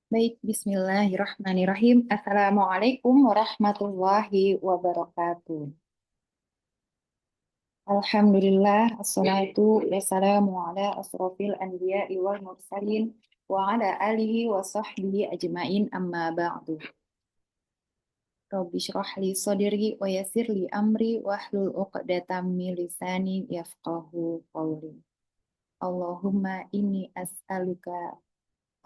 Baik, bismillahirrahmanirrahim. Assalamualaikum warahmatullahi wabarakatuh. Alhamdulillah, assalatu wassalamu ala asrofil anbiya'i wal mursalin wa ala alihi wa sahbihi ajma'in amma ba'du. Rabbi syrah li sadri wa yassir li amri wahlul uqdatam min lisani yafqahu qawli. Allahumma inni as'aluka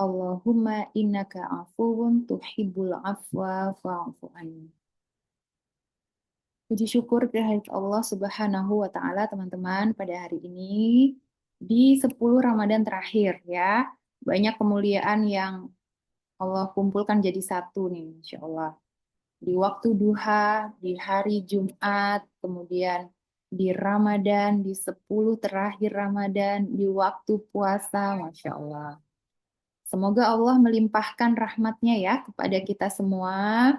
Allahumma innaka afuwun tuhibbul afwa fa'fu anni. Puji syukur kehadirat Allah Subhanahu wa taala, teman-teman, pada hari ini di 10 Ramadan terakhir ya. Banyak kemuliaan yang Allah kumpulkan jadi satu nih, Insya Allah. Di waktu duha, di hari Jumat, kemudian di Ramadan, di 10 terakhir Ramadan, di waktu puasa, Masya Allah. Semoga Allah melimpahkan rahmatnya ya kepada kita semua,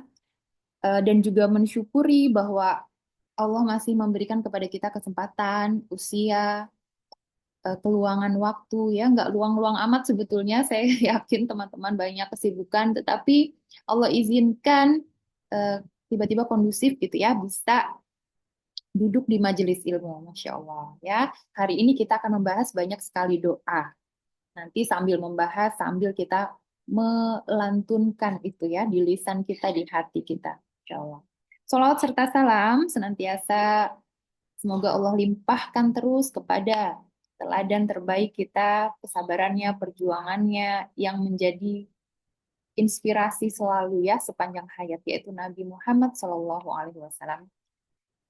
dan juga mensyukuri bahwa Allah masih memberikan kepada kita kesempatan, usia, keluangan waktu ya, nggak luang-luang amat sebetulnya. Saya yakin teman-teman banyak kesibukan, tetapi Allah izinkan eh, tiba-tiba kondusif gitu ya, bisa duduk di majelis ilmu, Masya Allah ya. Hari ini kita akan membahas banyak sekali doa. Nanti sambil membahas, sambil kita melantunkan itu ya di lisan kita, di hati kita. Insya Allah. Salawat serta salam senantiasa semoga Allah limpahkan terus kepada teladan terbaik kita, kesabarannya, perjuangannya yang menjadi inspirasi selalu ya sepanjang hayat, yaitu Nabi Muhammad SAW.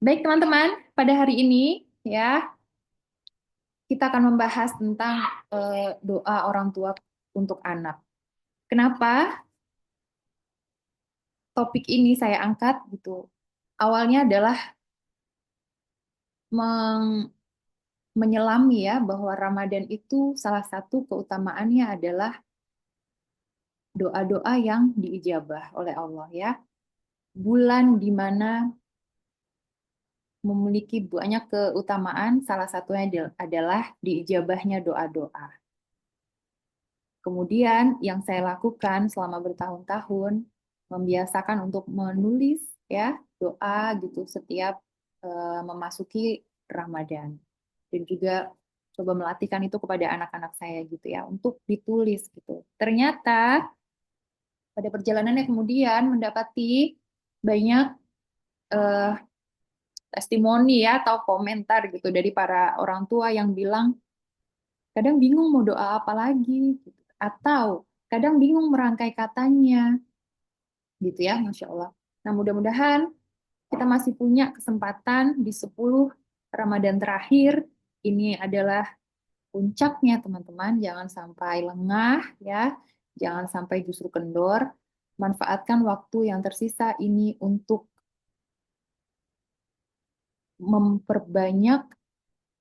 Baik teman-teman, pada hari ini ya kita akan membahas tentang doa orang tua untuk anak. Kenapa topik ini saya angkat gitu? Awalnya adalah menyelami ya bahwa Ramadan itu salah satu keutamaannya adalah doa-doa yang diijabah oleh Allah ya. Bulan di mana memiliki banyak keutamaan, salah satunya adalah diijabahnya doa-doa. Kemudian yang saya lakukan selama bertahun-tahun membiasakan untuk menulis ya doa gitu setiap memasuki Ramadan, dan juga coba melatihkan itu kepada anak-anak saya gitu ya untuk ditulis gitu. Ternyata pada perjalanannya kemudian mendapati banyak eh, testimoni ya atau komentar gitu dari para orang tua yang bilang kadang bingung mau doa apa lagi gitu. Atau kadang bingung merangkai katanya gitu ya, Masya Allah. Nah, mudah-mudahan kita masih punya kesempatan di 10 Ramadan terakhir. Ini adalah puncaknya, teman-teman. Jangan sampai lengah, ya. Jangan sampai justru kendor. Manfaatkan waktu yang tersisa ini untuk memperbanyak,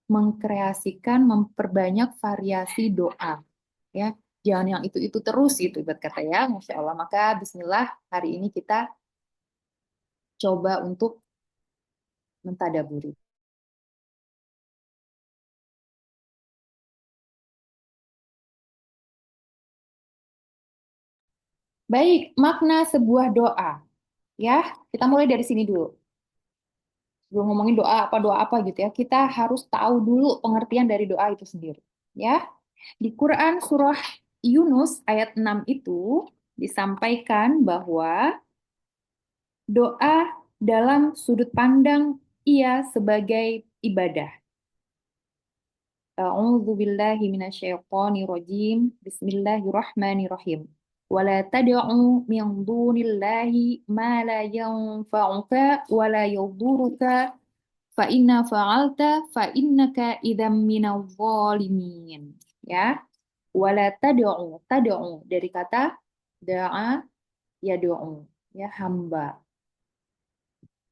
mengkreasikan, memperbanyak variasi doa. Ya, jangan yang itu terus itu ibarat kata ya, Masya Allah. Maka Bismillah, hari ini kita coba untuk mentadaburi. Baik, makna sebuah doa. Ya, kita mulai dari sini dulu. Sebelum ngomongin doa apa gitu ya, kita harus tahu dulu pengertian dari doa itu sendiri. Ya, di Quran surah Yunus ayat 6 itu disampaikan bahwa doa dalam sudut pandang ia sebagai ibadah. A'udzu billahi minasyaitonir rajim. Bismillahirrahmanirrahim. Wala tad'u min dunillahi ma la yanfa'uka wa la yadhurruka fa inna fa'alta fa innaka idzam minadh dhalimin. Ya. Wala tad'u dari kata da'a yad'u, ya, hamba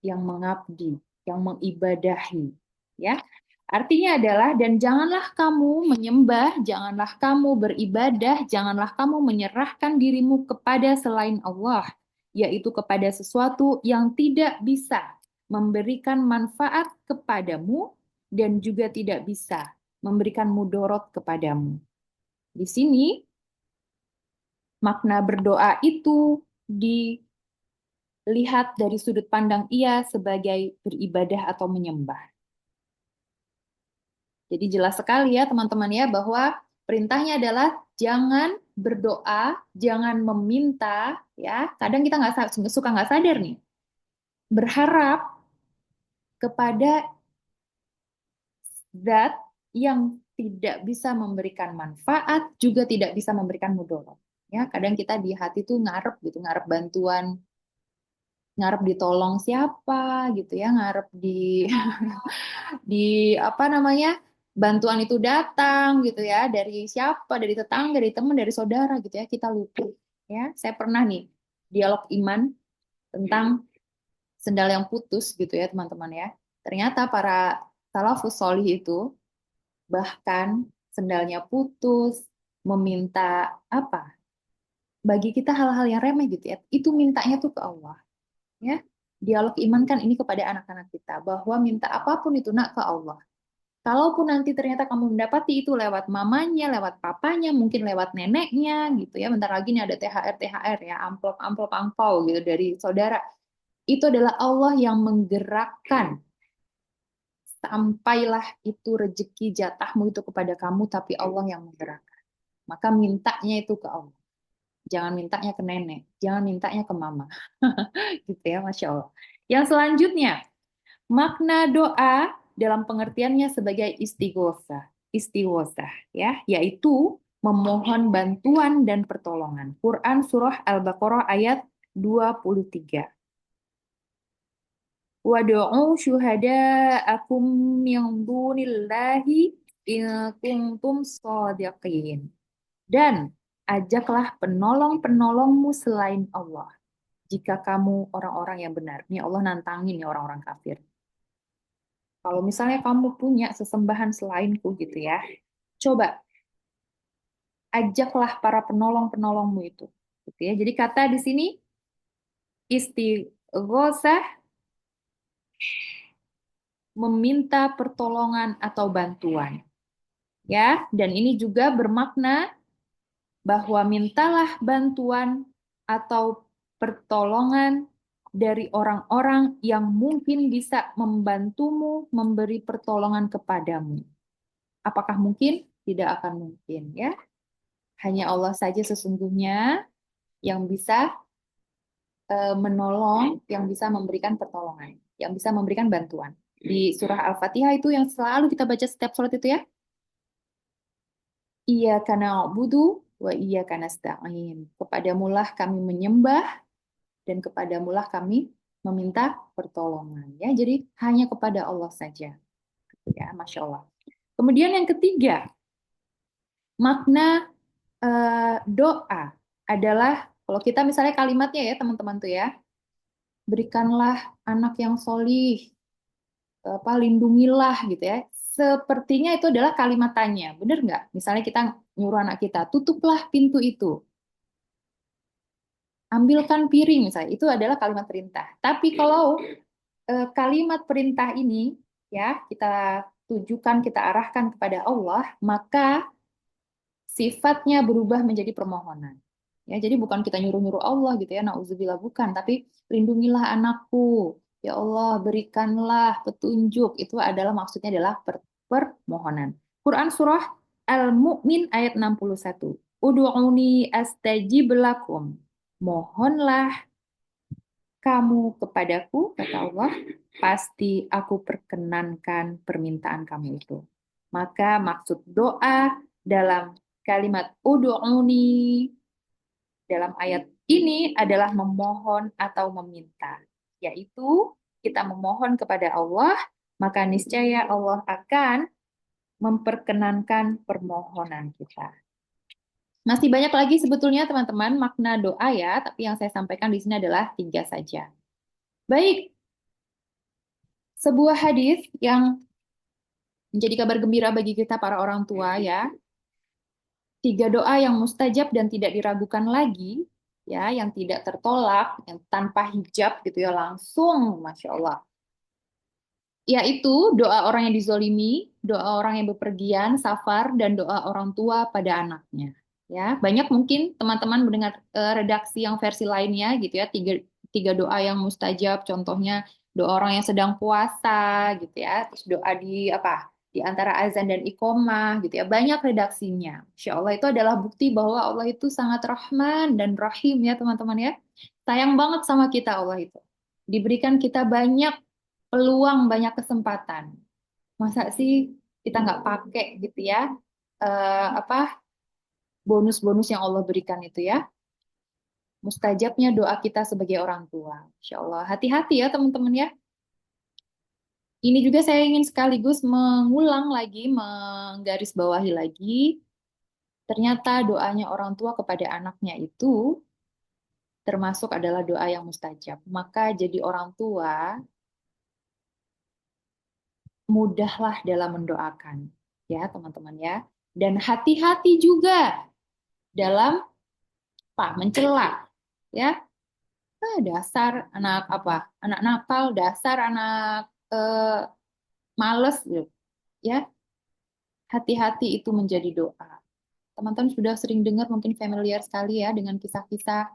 yang mengabdi, yang mengibadahi, ya. Artinya adalah, dan janganlah kamu menyembah, janganlah kamu beribadah, janganlah kamu menyerahkan dirimu kepada selain Allah, yaitu kepada sesuatu yang tidak bisa memberikan manfaat kepadamu dan juga tidak bisa memberikan mudorot kepadamu. Di sini Makna berdoa itu dilihat dari sudut pandang ia sebagai beribadah atau menyembah. Jadi jelas sekali ya teman-teman ya bahwa perintahnya adalah jangan berdoa, jangan meminta ya. Kadang kita nggak suka nggak sadar nih berharap kepada zat yang tidak bisa memberikan manfaat juga tidak bisa memberikan mudarat. Ya, kadang kita di hati tuh ngarep gitu, ngarep bantuan, ngarep ditolong siapa gitu ya, ngarep di apa namanya bantuan itu datang gitu ya dari siapa, dari tetangga, dari teman, dari saudara gitu ya, kita lupa ya. Saya pernah nih dialog iman tentang sendal yang putus gitu ya teman-teman ya. Ternyata para salafus solih itu bahkan sendalnya putus meminta apa? Bagi kita hal-hal yang remeh gitu ya. Itu mintanya tuh ke Allah ya. Dialog iman kan ini kepada anak-anak kita bahwa minta apapun itu nak ke Allah. Kalaupun nanti ternyata kamu mendapati itu lewat mamanya, lewat papanya, mungkin lewat neneknya gitu ya. Bentar lagi nih ada THR THR ya, amplop amplop angpau gitu dari saudara. Itu adalah Allah yang menggerakkan sampailah itu rezeki jatahmu itu kepada kamu, tapi Allah yang menggerakkan. Maka mintanya itu ke Allah. Jangan mintanya ke nenek, jangan mintanya ke mama. Gitu ya, Masya Allah. Yang selanjutnya, makna doa dalam pengertiannya sebagai istighosah. Istighosah ya, yaitu memohon bantuan dan pertolongan. Quran surah Al-Baqarah ayat 23. Wad'u syuhada'akum min dunillahi in kuntum shadiqin. Dan ajaklah penolong-penolongmu selain Allah. Jika kamu orang-orang yang benar. Ini Allah nantangin nih orang-orang kafir. Kalau misalnya kamu punya sesembahan selainku gitu ya, coba ajaklah para penolong-penolongmu itu. Gitu ya. Jadi kata di sini istighosah meminta pertolongan atau bantuan. Ya, dan ini juga bermakna bahwa mintalah bantuan atau pertolongan dari orang-orang yang mungkin bisa membantumu memberi pertolongan kepadamu. Apakah mungkin? Tidak akan mungkin ya. Hanya Allah saja sesungguhnya yang bisa menolong, yang bisa memberikan pertolongan, yang bisa memberikan bantuan. Di surah Al-Fatihah itu yang selalu kita baca setiap sholat itu ya. Iyyaka na'budu wa iyyaka nasta'in. Kepadamulah kami menyembah dan kepadamulah kami meminta pertolongan. Ya, jadi hanya kepada Allah saja. Ya, Masya Allah. Kemudian yang ketiga, makna doa adalah kalau kita misalnya kalimatnya ya teman-teman tuh ya, berikanlah anak yang solih, apa lindungilah gitu ya. Sepertinya itu adalah kalimat tanya, bener nggak? Misalnya kita nyuruh anak kita, tutuplah pintu itu, ambilkan piring misalnya, itu adalah kalimat perintah. Tapi kalau kalimat perintah ini ya kita tujukan, kita arahkan kepada Allah, maka sifatnya berubah menjadi permohonan. Ya, jadi bukan kita nyuruh-nyuruh Allah gitu ya, nauzubillah bukan, tapi lindungilah anakku. Ya Allah, berikanlah petunjuk. Itu adalah maksudnya adalah permohonan. Quran surah Al-Mu'min ayat 61. Ud'uni astajib lakum. Mohonlah kamu kepadaku, kata Allah, pasti aku perkenankan permintaan kamu itu. Maka maksud doa dalam kalimat ud'uni dalam ayat ini adalah memohon atau meminta, yaitu kita memohon kepada Allah, maka niscaya Allah akan memperkenankan permohonan kita. Masih banyak lagi sebetulnya teman-teman makna doa ya, tapi yang saya sampaikan di sini adalah 3 saja. Baik, sebuah hadis yang menjadi kabar gembira bagi kita para orang tua ya. 3 doa yang mustajab dan tidak diragukan lagi, ya, yang tidak tertolak, yang tanpa hijab gitu ya, langsung, Masya Allah. Yaitu doa orang yang dizolimi, doa orang yang bepergian, safar, dan doa orang tua pada anaknya. Ya, banyak mungkin teman-teman mendengar redaksi yang versi lainnya gitu ya, tiga doa yang mustajab, contohnya doa orang yang sedang puasa gitu ya, terus doa di apa di antara azan dan iqomah gitu ya, banyak redaksinya. Insya Allah itu adalah bukti bahwa Allah itu sangat Rahman dan Rahim ya teman-teman ya. Sayang banget sama kita Allah itu. Diberikan kita banyak peluang, banyak kesempatan. Masa sih kita nggak pakai gitu ya? Apa bonus-bonus yang Allah berikan itu ya. Mustajabnya doa kita sebagai orang tua. Insya Allah. Hati-hati ya teman-teman ya. Ini juga saya ingin sekaligus mengulang lagi, menggarisbawahi lagi. Ternyata doanya orang tua kepada anaknya itu termasuk adalah doa yang mustajab. Maka jadi orang tua, mudahlah dalam mendoakan. Ya teman-teman ya. Dan hati-hati juga dalam apa? Mencela. Ya, dasar anak apa? Anak nakal, dasar anak males gitu. Ya, hati-hati itu menjadi doa. Teman-teman sudah sering dengar mungkin familiar sekali ya dengan kisah-kisah.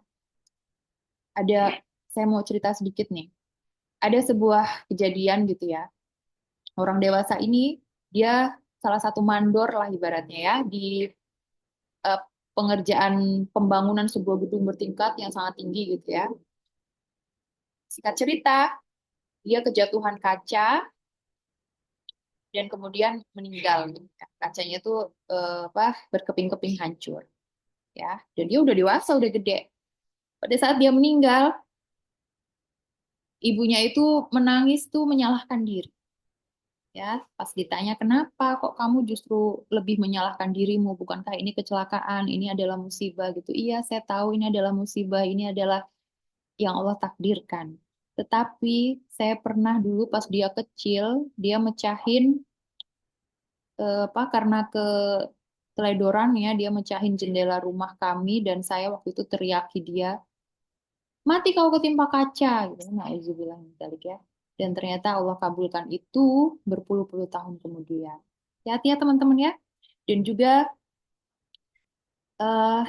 Ada, saya mau cerita sedikit nih. Ada sebuah kejadian gitu ya. Orang dewasa ini dia salah satu mandor lah ibaratnya ya di eh, pengerjaan pembangunan sebuah gedung bertingkat yang sangat tinggi gitu ya. Singkat cerita, dia kejatuhan kaca dan kemudian meninggal. Kacanya itu apa berkeping-keping hancur ya. Dan dia udah dewasa, udah gede. Pada saat dia meninggal, ibunya itu menangis tuh menyalahkan diri. Ya, pas ditanya kenapa kok kamu justru lebih menyalahkan dirimu, bukankah ini kecelakaan, ini adalah musibah gitu. Iya, saya tahu ini adalah musibah, ini adalah yang Allah takdirkan. Tetapi saya pernah dulu pas dia kecil, dia mecahin apa karena keteledorannya dia mecahin jendela rumah kami dan saya waktu itu teriaki dia, mati kau ketimpa kaca gitu. Nauzubillah min dzalik ya. Dan ternyata Allah kabulkan itu berpuluh-puluh tahun kemudian. Hati-hati ya teman-teman ya. Dan juga eh,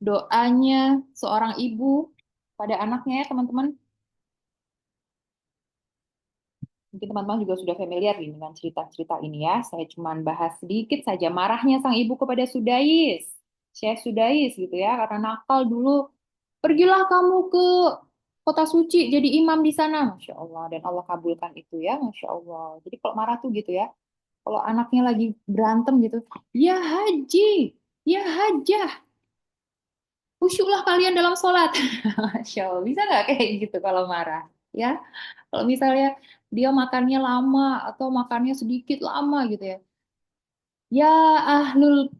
doanya seorang ibu pada anaknya ya teman-teman. Mungkin teman-teman juga sudah familiar nih dengan cerita-cerita ini ya. Saya cuma bahas sedikit saja marahnya sang ibu kepada Sudais. Syekh Sudais gitu ya, karena nakal dulu. Pergilah kamu ke kota suci jadi imam di sana. Masya Allah. Dan Allah kabulkan itu ya. Masya Allah. Jadi kalau marah tuh gitu ya. Kalau anaknya lagi berantem gitu. Ya haji. Ya hajah. Khusyuklah kalian dalam sholat. Masya Allah. Bisa nggak kayak gitu kalau marah? Ya. Kalau misalnya dia makannya lama atau makannya sedikit lama gitu ya. Ya ahlul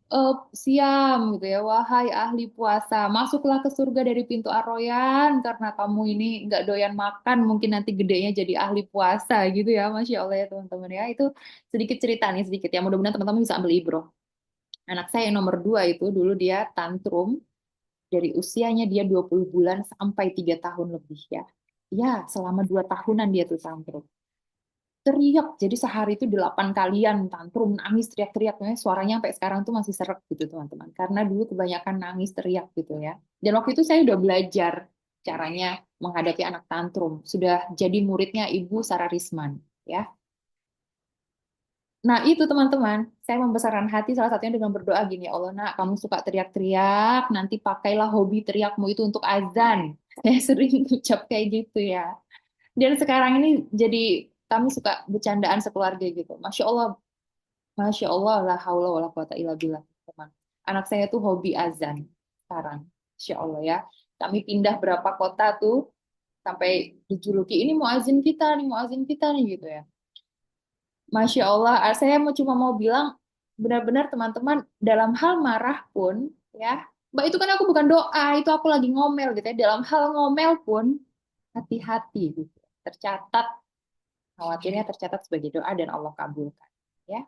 siam gitu ya, wahai ahli puasa, masuklah ke surga dari pintu Ar-Royan karena kamu ini nggak doyan makan, mungkin nanti gedenya jadi ahli puasa gitu ya, Masya Allah ya teman-teman ya. Itu sedikit cerita nih sedikit ya, mudah-mudahan teman-teman bisa ambil ibroh. Anak saya yang nomor dua itu dulu dia tantrum dari usianya dia 20 bulan sampai 3 tahun lebih ya. Ya, selama 2 tahunan dia tuh tantrum teriak. Jadi sehari itu 8 kalian tantrum, nangis, teriak-teriak. Suaranya sampai sekarang tuh masih seret gitu teman-teman. Karena dulu kebanyakan nangis, teriak gitu ya. Dan waktu itu saya udah belajar caranya menghadapi anak tantrum. Sudah jadi muridnya Ibu Sarah Risman. Ya. Nah itu teman-teman, saya membesarkan hati salah satunya dengan berdoa gini, ya Allah nak, kamu suka teriak-teriak, nanti pakailah hobi teriakmu itu untuk azan. Saya sering ucap kayak gitu ya. Dan sekarang ini jadi kami suka bercandaan sekeluarga gitu. Masya Allah, la haula wala quwata illa billah. Teman. Anak saya tuh hobi azan sekarang. Masya Allah ya. Kami pindah berapa kota tuh sampai dijuluki ini muazin kita nih, muazin kita nih gitu ya. Masya Allah, saya cuma mau bilang benar-benar teman-teman dalam hal marah pun ya, Mbak itu kan aku bukan doa, itu aku lagi ngomel gitu ya. Dalam hal ngomel pun hati-hati gitu. Tercatat, khawatirnya tercatat sebagai doa dan Allah kabulkan. Ya.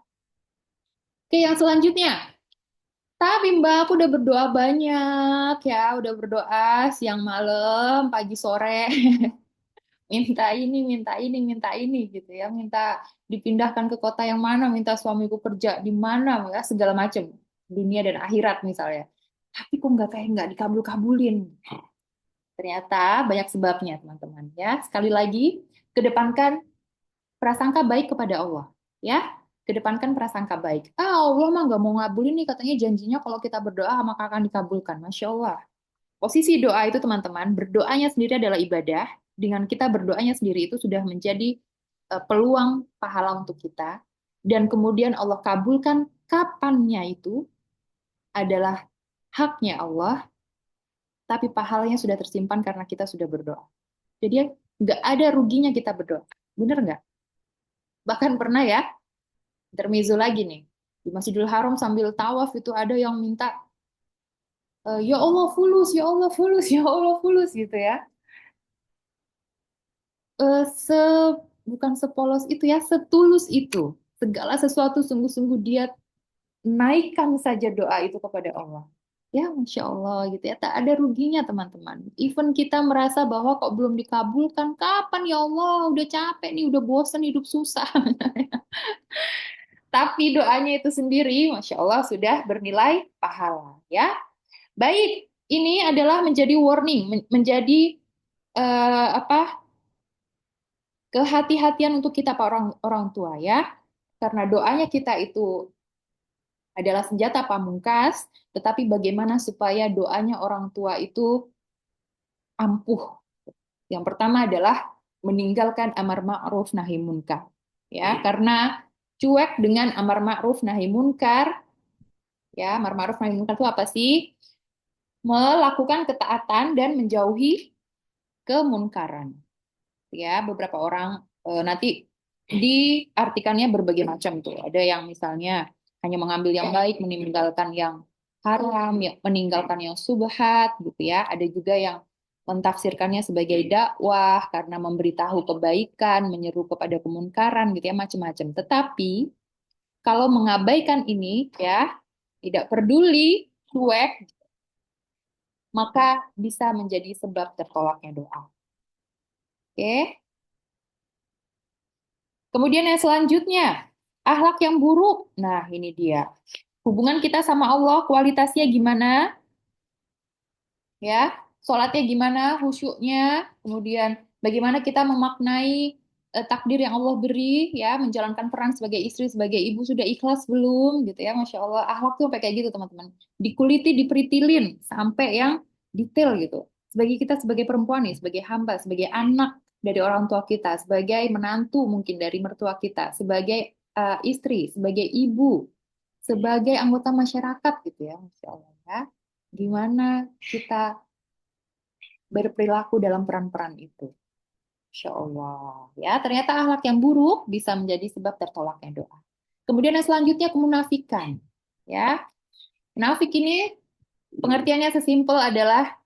Oke, yang selanjutnya. Tapi Mbak, aku udah berdoa banyak ya, udah berdoa siang malam, pagi sore, minta ini, minta ini, minta ini gitu ya, minta dipindahkan ke kota yang mana, minta suamiku kerja di mana, ya segala macam, dunia dan akhirat misalnya. tapi kok nggak dikabul-kabulin. Ternyata banyak sebabnya, teman-teman. Ya, sekali lagi, kedepankan prasangka baik kepada Allah. Ya, kedepankan prasangka baik. Ah, Allah mah nggak mau ngabulin nih, katanya janjinya kalau kita berdoa maka akan dikabulkan. Masya Allah. Posisi doa itu, teman-teman, berdoanya sendiri adalah ibadah. Dengan kita berdoanya sendiri itu sudah menjadi peluang pahala untuk kita. Dan kemudian Allah kabulkan kapannya itu adalah haknya Allah, tapi pahalanya sudah tersimpan karena kita sudah berdoa. Jadi nggak ada ruginya kita berdoa. Bener nggak? Bahkan pernah ya, intermezzo lagi nih. Di Masjidil Haram sambil tawaf itu ada yang minta, ya Allah fulus, ya Allah fulus, ya Allah fulus gitu ya. Eh, se Bukan sepolos itu ya, setulus itu. Segala sesuatu sungguh-sungguh dia naikkan saja doa itu kepada Allah. Ya, Masya Allah gitu ya. Tak ada ruginya teman-teman. Even kita merasa bahwa kok belum dikabulkan, kapan ya Allah? Udah capek nih, udah bosan hidup susah. Tapi doanya itu sendiri, Masya Allah, sudah bernilai pahala. Ya, baik. Ini adalah menjadi warning, menjadi apa, kehati-hatian untuk kita para orang orang tua ya. Karena doanya kita itu adalah senjata pamungkas, tetapi bagaimana supaya doanya orang tua itu ampuh. Yang pertama adalah meninggalkan amar ma'ruf nahi munkar. Ya, karena cuek dengan amar ma'ruf nahi munkar, ya, amar ma'ruf nahi munkar itu apa sih? Melakukan ketaatan dan menjauhi kemunkaran. Ya, beberapa orang nanti diartikannya berbagai macam tuh. Ada yang misalnya hanya mengambil yang baik, meninggalkan yang haram, ya, meninggalkan yang subhat gitu ya. Ada juga yang mentafsirkannya sebagai dakwah karena memberitahu kebaikan, menyeru kepada kemunkaran gitu ya, macam-macam. Tetapi kalau mengabaikan ini ya, tidak peduli, cuek, maka bisa menjadi sebab tertolaknya doa. Oke. Kemudian yang selanjutnya, akhlak yang buruk. Nah, ini dia. Hubungan kita sama Allah, kualitasnya gimana? Ya, sholatnya gimana, khusyuknya, kemudian bagaimana kita memaknai takdir yang Allah beri, ya, menjalankan peran sebagai istri, sebagai ibu, sudah ikhlas belum, gitu ya, Masya Allah. Akhlak tuh sampai kayak gitu, teman-teman. Dikuliti, diperitilin, sampai yang detail gitu. Sebagai kita, sebagai perempuan nih, sebagai hamba, sebagai anak dari orang tua kita, sebagai menantu mungkin dari mertua kita, sebagai istri, sebagai ibu, sebagai anggota masyarakat gitu ya, Masya Allah ya. Gimana kita berperilaku dalam peran-peran itu. Insya Allah. Ya, ternyata akhlak yang buruk bisa menjadi sebab tertolaknya doa. Kemudian yang selanjutnya kemunafikan. Ya, munafik ini pengertiannya sesimpel adalah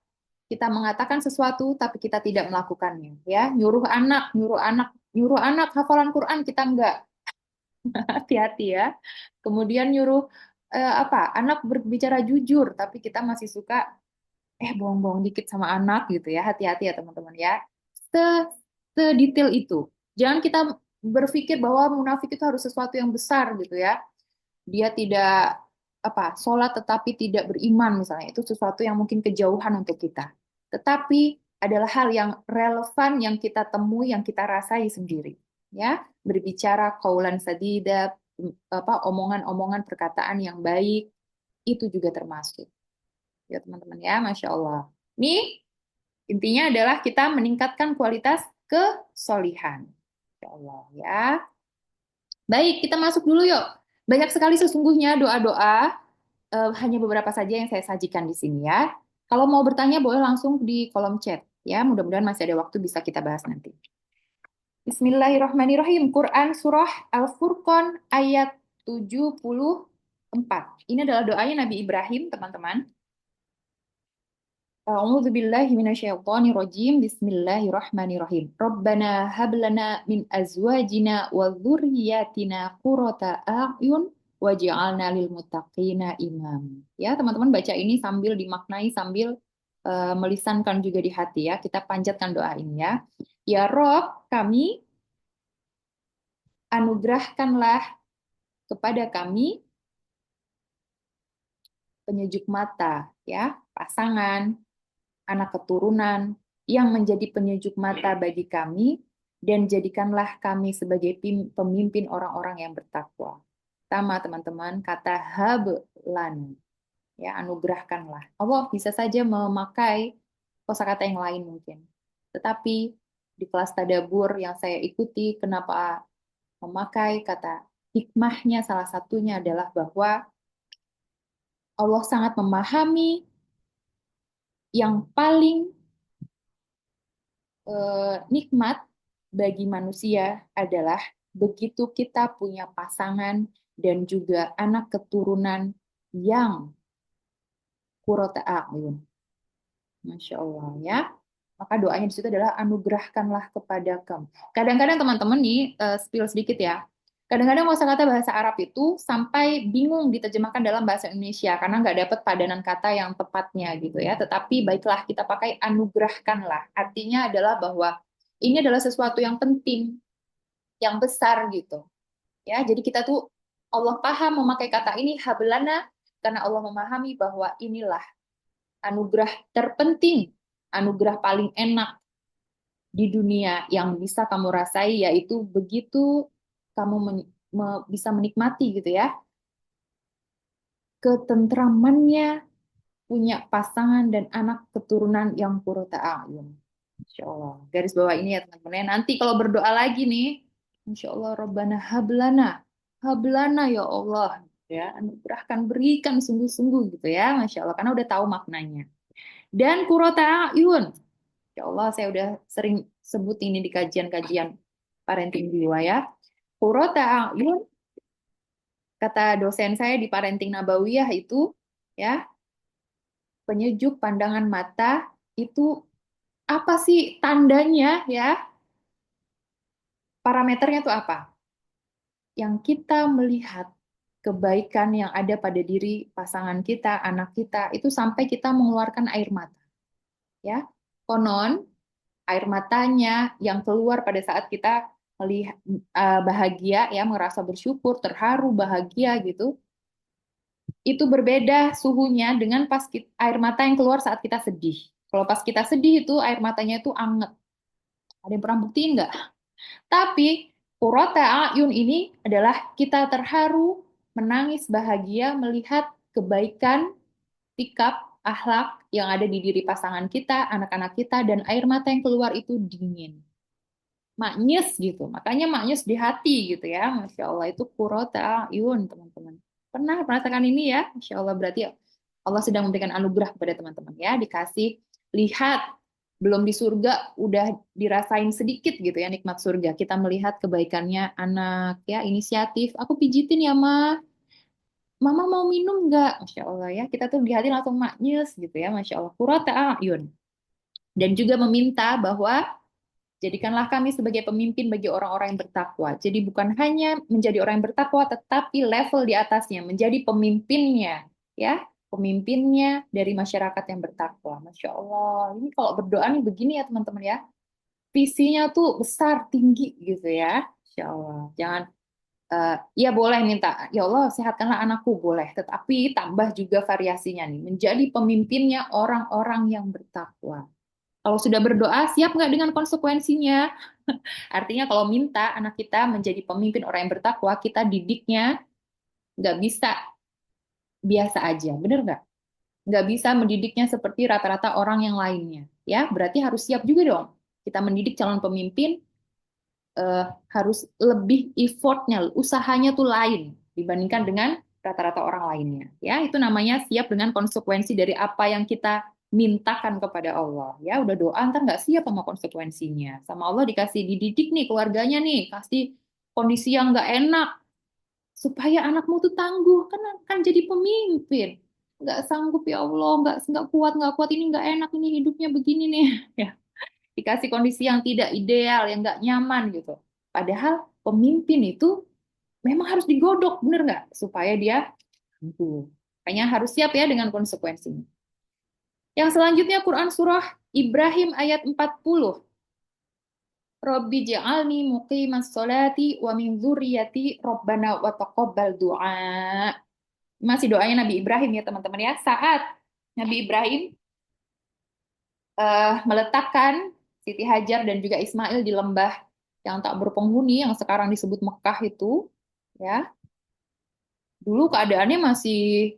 kita mengatakan sesuatu tapi kita tidak melakukannya. Ya, nyuruh anak hafalan Quran kita enggak. Hati-hati ya. Kemudian nyuruh apa? Anak berbicara jujur tapi kita masih suka bohong-bohong dikit sama anak gitu ya. Hati-hati ya teman-teman ya. Se Sedetail itu. Jangan kita berpikir bahwa munafik itu harus sesuatu yang besar gitu ya. Dia tidak apa, sholat tetapi tidak beriman misalnya. Itu sesuatu yang mungkin kejauhan untuk kita. Tetapi adalah hal yang relevan yang kita temui, yang kita rasai sendiri. Ya, berbicara kaulan sadida, apa omongan-omongan perkataan yang baik itu juga termasuk. Ya teman-teman ya, Masya Allah. Ini intinya adalah kita meningkatkan kualitas kesolihan. Ya Allah ya. Baik, kita masuk dulu yuk. Banyak sekali sesungguhnya doa-doa, hanya beberapa saja yang saya sajikan di sini ya. Kalau mau bertanya boleh langsung di kolom chat ya. Mudah-mudahan masih ada waktu bisa kita bahas nanti. Bismillahirrahmanirrahim. Quran Surah Al-Furqan ayat 74. Ini adalah doanya Nabi Ibrahim, teman-teman. A'udzu billahi minasyaitonir rajim. Bismillahirrahmanirrahim. Rabbana hab lana min azwajina wa dzurriyyatina qurrata a'yun waj'alna lil muttaqina imam. Ya, teman-teman baca ini sambil dimaknai sambil melisankan juga di hati ya. Kita panjatkan doa ini ya. Ya Rob, kami anugerahkanlah kepada kami penyejuk mata ya, pasangan, anak keturunan yang menjadi penyejuk mata bagi kami, dan jadikanlah kami sebagai pemimpin orang-orang yang bertakwa. Pertama, teman-teman, kata hab lana, ya, anugerahkanlah. Allah bisa saja memakai kosakata yang lain mungkin. Tetapi di kelas tadabur yang saya ikuti, kenapa memakai kata hikmahnya, salah satunya adalah bahwa Allah sangat memahami yang paling nikmat bagi manusia adalah begitu kita punya pasangan dan juga anak keturunan yang qurrata a'yun. Masya Allah ya. Maka doanya di situ adalah anugerahkanlah kepada kamu. Kadang-kadang teman-teman nih, spill sedikit ya. Kadang-kadang kosakata bahasa Arab itu sampai bingung diterjemahkan dalam bahasa Indonesia karena nggak dapat padanan kata yang tepatnya gitu ya. Tetapi baiklah kita pakai anugerahkanlah. Artinya adalah bahwa ini adalah sesuatu yang penting, yang besar gitu. Ya, jadi kita tuh Allah paham memakai kata ini hablana karena Allah memahami bahwa inilah anugerah terpenting, anugerah paling enak di dunia yang bisa kamu rasai, yaitu begitu kamu bisa menikmati gitu ya, ketentramannya punya pasangan dan anak keturunan yang qurrata a'yun. Insya Allah. Garis bawah ini ya teman-teman. Ya. Nanti kalau berdoa lagi nih, Insya Allah Rabbana hablana, hablana ya Allah. Ya, anugerahkan, berikan sungguh-sungguh gitu ya, Masya Allah. Karena udah tahu maknanya. Dan qurrata a'yun. Ya Allah, saya udah sering sebut ini di kajian-kajian parenting jiwa ya. Qurrata a'yun, kata dosen saya di parenting nabawiyah itu, ya, penyejuk pandangan mata itu apa sih tandanya ya? Parameternya itu apa? Yang kita melihat kebaikan yang ada pada diri pasangan kita, anak kita, itu sampai kita mengeluarkan air mata. Ya, konon air matanya yang keluar pada saat kita melihat bahagia, ya, merasa bersyukur, terharu, bahagia gitu, itu berbeda suhunya dengan air mata yang keluar saat kita sedih. Kalau pas kita sedih itu air matanya itu anget. Ada yang pernah buktiin nggak? Tapi qurrata ayun ini adalah kita terharu, menangis bahagia melihat kebaikan, sikap, akhlak yang ada di diri pasangan kita, anak-anak kita, dan air mata yang keluar itu dingin. Maknyes gitu. Makanya maknyes di hati gitu ya. Masya Allah itu qurrata ayun teman-teman. Pernah merasakan ini ya? Masya Allah berarti Allah sedang memberikan anugerah kepada teman-teman ya. Dikasih lihat belum di surga udah dirasain sedikit gitu ya nikmat surga. Kita melihat kebaikannya anak ya, inisiatif. Aku pijitin ya Ma. Mama mau minum nggak? Masya Allah ya. Kita tuh di hati langsung maknyes gitu ya. Masya Allah. Qurrata ayun. Dan juga meminta bahwa jadikanlah kami sebagai pemimpin bagi orang-orang yang bertakwa. Jadi bukan hanya menjadi orang yang bertakwa, tetapi level di atasnya, menjadi pemimpinnya, ya, pemimpinnya dari masyarakat yang bertakwa. Masya Allah, ini kalau berdoa nih begini ya teman-teman ya, visinya tuh besar, tinggi gitu ya. Masya Allah, jangan, ya boleh minta, ya Allah sehatkanlah anakku, boleh. Tetapi tambah juga variasinya nih, menjadi pemimpinnya orang-orang yang bertakwa. Kalau sudah berdoa, siap nggak dengan konsekuensinya? Artinya kalau minta anak kita menjadi pemimpin orang yang bertakwa, kita didiknya nggak bisa biasa aja, bener nggak? Nggak bisa mendidiknya seperti rata-rata orang yang lainnya. Ya, berarti harus siap juga dong. Kita mendidik calon pemimpin harus lebih effortnya, usahanya tuh lain dibandingkan dengan rata-rata orang lainnya. Ya, itu namanya siap dengan konsekuensi dari apa yang kita mintakan kepada Allah. Ya, udah doa ntar nggak siap sama konsekuensinya. Sama Allah dikasih dididik nih keluarganya nih, kasih kondisi yang nggak enak supaya anakmu tuh tangguh kan kan jadi pemimpin. Nggak sanggup ya Allah, nggak kuat ini nggak enak ini hidupnya begini nih. Ya, dikasih kondisi yang tidak ideal, yang nggak nyaman gitu. Padahal pemimpin itu memang harus digodok, bener nggak? Supaya dia mampu. Makanya harus siap ya dengan konsekuensinya. Yang selanjutnya Quran Surah Ibrahim ayat 40. Robbi ja'alni muqimas sholati wa min dzurriyyati Rabbana wa taqabbal du'a. Masih doanya Nabi Ibrahim ya teman-teman ya. Saat Nabi Ibrahim meletakkan Siti Hajar dan juga Ismail di lembah yang tak berpenghuni yang sekarang disebut Mekah itu, ya. Dulu keadaannya masih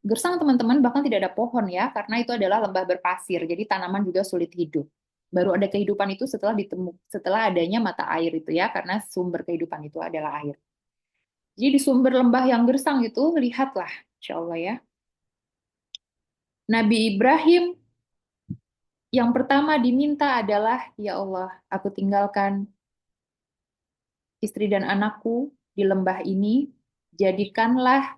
gersang teman-teman, bahkan tidak ada pohon ya, karena itu adalah lembah berpasir, jadi tanaman juga sulit hidup. Baru ada kehidupan itu setelah adanya mata air itu ya, karena sumber kehidupan itu adalah air. Jadi di sumber lembah yang gersang itu, lihatlah, insya Allah ya, Nabi Ibrahim yang pertama diminta adalah, ya Allah, aku tinggalkan istri dan anakku di lembah ini, jadikanlah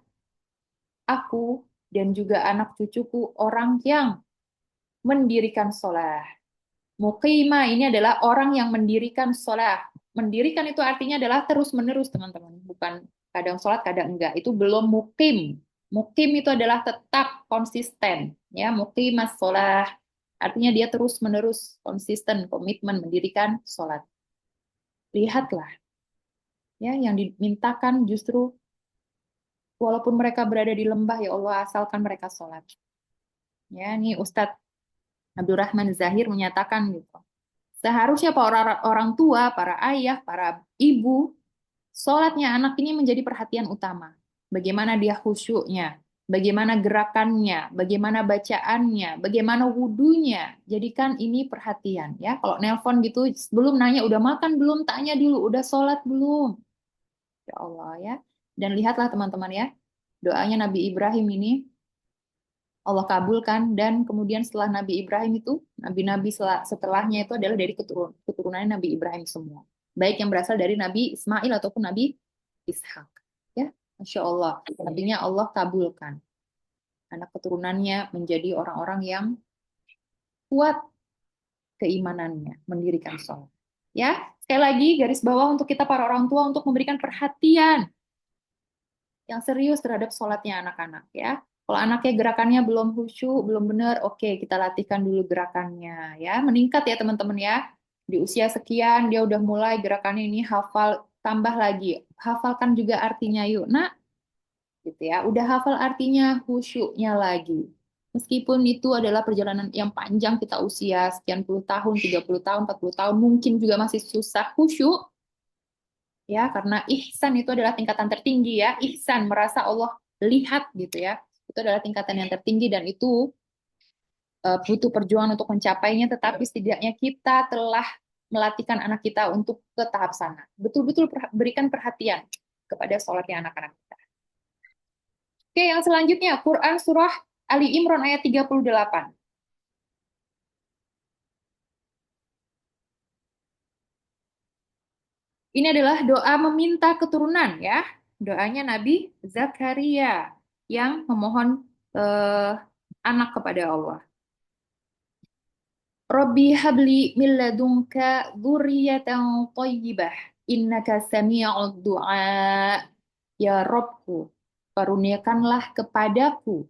aku dan juga anak cucuku orang yang mendirikan sholat. Muqimah ini adalah orang yang mendirikan sholat. Mendirikan itu artinya adalah terus-menerus, teman-teman. Bukan kadang sholat, kadang enggak. Itu belum mukim. Mukim itu adalah tetap konsisten. Ya, muqimah sholat. Artinya dia terus-menerus konsisten, komitmen mendirikan sholat. Lihatlah, ya, yang dimintakan justru walaupun mereka berada di lembah, ya Allah, asalkan mereka sholat. Ya, ini Ustadz Abdurrahman Zahir menyatakan gitu. Seharusnya para orang tua, para ayah, para ibu, sholatnya anak ini menjadi perhatian utama. Bagaimana dia khusyuknya, bagaimana gerakannya, bagaimana bacaannya, bagaimana wudhunya. Jadikan ini perhatian ya. Kalau nelpon gitu, belum nanya udah makan belum, tanya dulu udah sholat belum. Ya Allah ya. Dan lihatlah teman-teman ya, doanya Nabi Ibrahim ini Allah kabulkan, dan kemudian setelah Nabi Ibrahim itu nabi-nabi setelahnya itu adalah dari keturunan Nabi Ibrahim semua, baik yang berasal dari Nabi Ismail ataupun Nabi Ishak, ya. Masya Allah, nabinya Allah kabulkan, anak keturunannya menjadi orang-orang yang kuat keimanannya, mendirikan sholat, ya. Sekali lagi garis bawah untuk kita para orang tua untuk memberikan perhatian yang serius terhadap sholatnya anak-anak ya. Kalau anaknya gerakannya belum khusyuk, belum benar, oke, kita latihkan dulu gerakannya ya. Meningkat ya teman-teman ya. Di usia sekian dia udah mulai gerakannya ini hafal, tambah lagi. Hafalkan juga artinya yuk, nak. Gitu ya. Udah hafal artinya, khusyuknya lagi. Meskipun itu adalah perjalanan yang panjang, kita usia sekian puluh tahun, 30 tahun, 40 tahun, mungkin juga masih susah khusyuk, ya, karena ihsan itu adalah tingkatan tertinggi ya. Ihsan, merasa Allah lihat gitu ya, itu adalah tingkatan yang tertinggi, dan itu butuh perjuangan untuk mencapainya, tetapi setidaknya kita telah melatihkan anak kita untuk ke tahap sana, betul-betul berikan perhatian kepada sholatnya anak-anak kita. Oke, yang selanjutnya Quran surah Ali Imran ayat 38. Ini adalah doa meminta keturunan ya. Doanya Nabi Zakaria yang memohon eh, anak kepada Allah. Rabbi habli min ladunka dzurriyyatan thayyibah innaka sami'ud du'a. Ya Robku, karuniakanlah kepadaku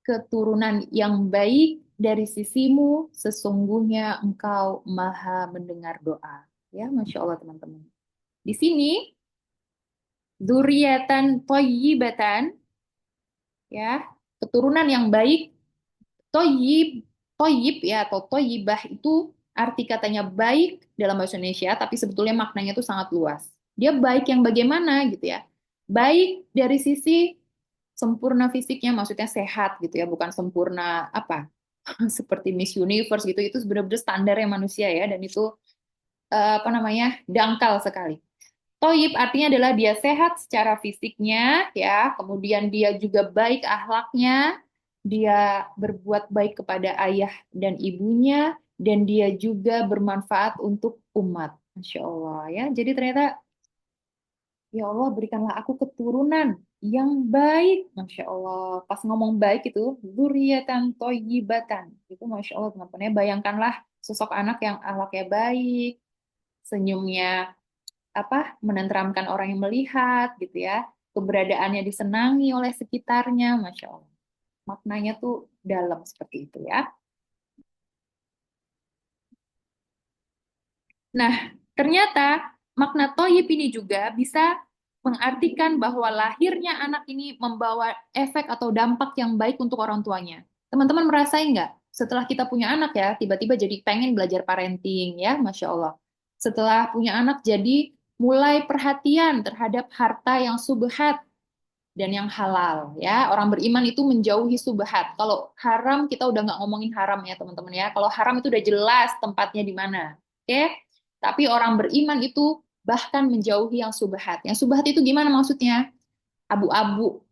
keturunan yang baik dari sisimu, sesungguhnya engkau maha mendengar doa. Ya, Masya Allah teman-teman. Di sini dzurriyyatan thayyibatan, ya, keturunan yang baik. Toyib, toyib ya, atau toyibah itu arti katanya baik dalam bahasa Indonesia, tapi sebetulnya maknanya itu sangat luas. Dia baik yang bagaimana gitu ya. Baik dari sisi sempurna fisiknya, maksudnya sehat gitu ya, bukan sempurna apa seperti Miss Universe gitu. Itu benar-benar standarnya manusia ya, dan itu apa namanya, dangkal sekali. Toyib artinya adalah dia sehat secara fisiknya, ya, kemudian dia juga baik akhlaknya, dia berbuat baik kepada ayah dan ibunya, dan dia juga bermanfaat untuk umat. Masya Allah ya. Jadi ternyata, ya Allah berikanlah aku keturunan yang baik. Masya Allah. Pas ngomong baik itu, dzurriyyatan thayyibatan. Itu Masya Allah teman-teman ya. Bayangkanlah sosok anak yang akhlaknya baik, senyumnya apa, menenteramkan orang yang melihat gitu ya, keberadaannya disenangi oleh sekitarnya, Masya Allah, maknanya tuh dalam seperti itu ya. Nah, ternyata makna toyib ini juga bisa mengartikan bahwa lahirnya anak ini membawa efek atau dampak yang baik untuk orang tuanya. Teman-teman merasain nggak? Setelah kita punya anak ya, tiba-tiba jadi pengen belajar parenting ya, Masya Allah. Setelah punya anak jadi mulai perhatian terhadap harta yang subhat dan yang halal ya. Orang beriman itu menjauhi subhat. Kalau haram kita udah nggak ngomongin haram ya teman-teman ya. Kalau haram itu udah jelas tempatnya di mana. Oke? Tapi orang beriman itu bahkan menjauhi yang subhat. Yang subhat itu gimana maksudnya? Abu-abu,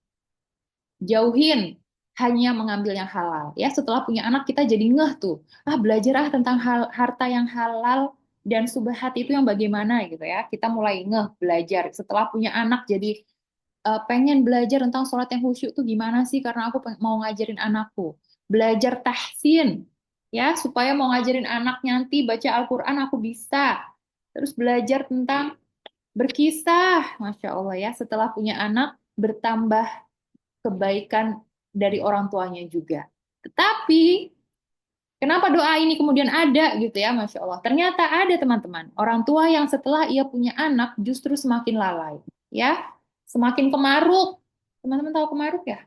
jauhin, hanya mengambil yang halal. Ya, setelah punya anak kita jadi ngeh tuh. Belajar tentang harta yang halal dan subhat itu yang bagaimana gitu ya. Kita mulai ngeh belajar. Setelah punya anak jadi pengen belajar tentang sholat yang khusyuk tuh gimana sih? Karena aku mau ngajarin anakku. Belajar tahsin, ya, supaya mau ngajarin anak nanti baca Al-Quran aku bisa. Terus belajar tentang berkisah, Masya Allah ya. Setelah punya anak, bertambah kebaikan dari orang tuanya juga. Tetapi, kenapa doa ini kemudian ada gitu ya, Masya Allah. Ternyata ada teman-teman, orang tua yang setelah ia punya anak justru semakin lalai. Ya, semakin kemaruk. Teman-teman tahu kemaruk ya?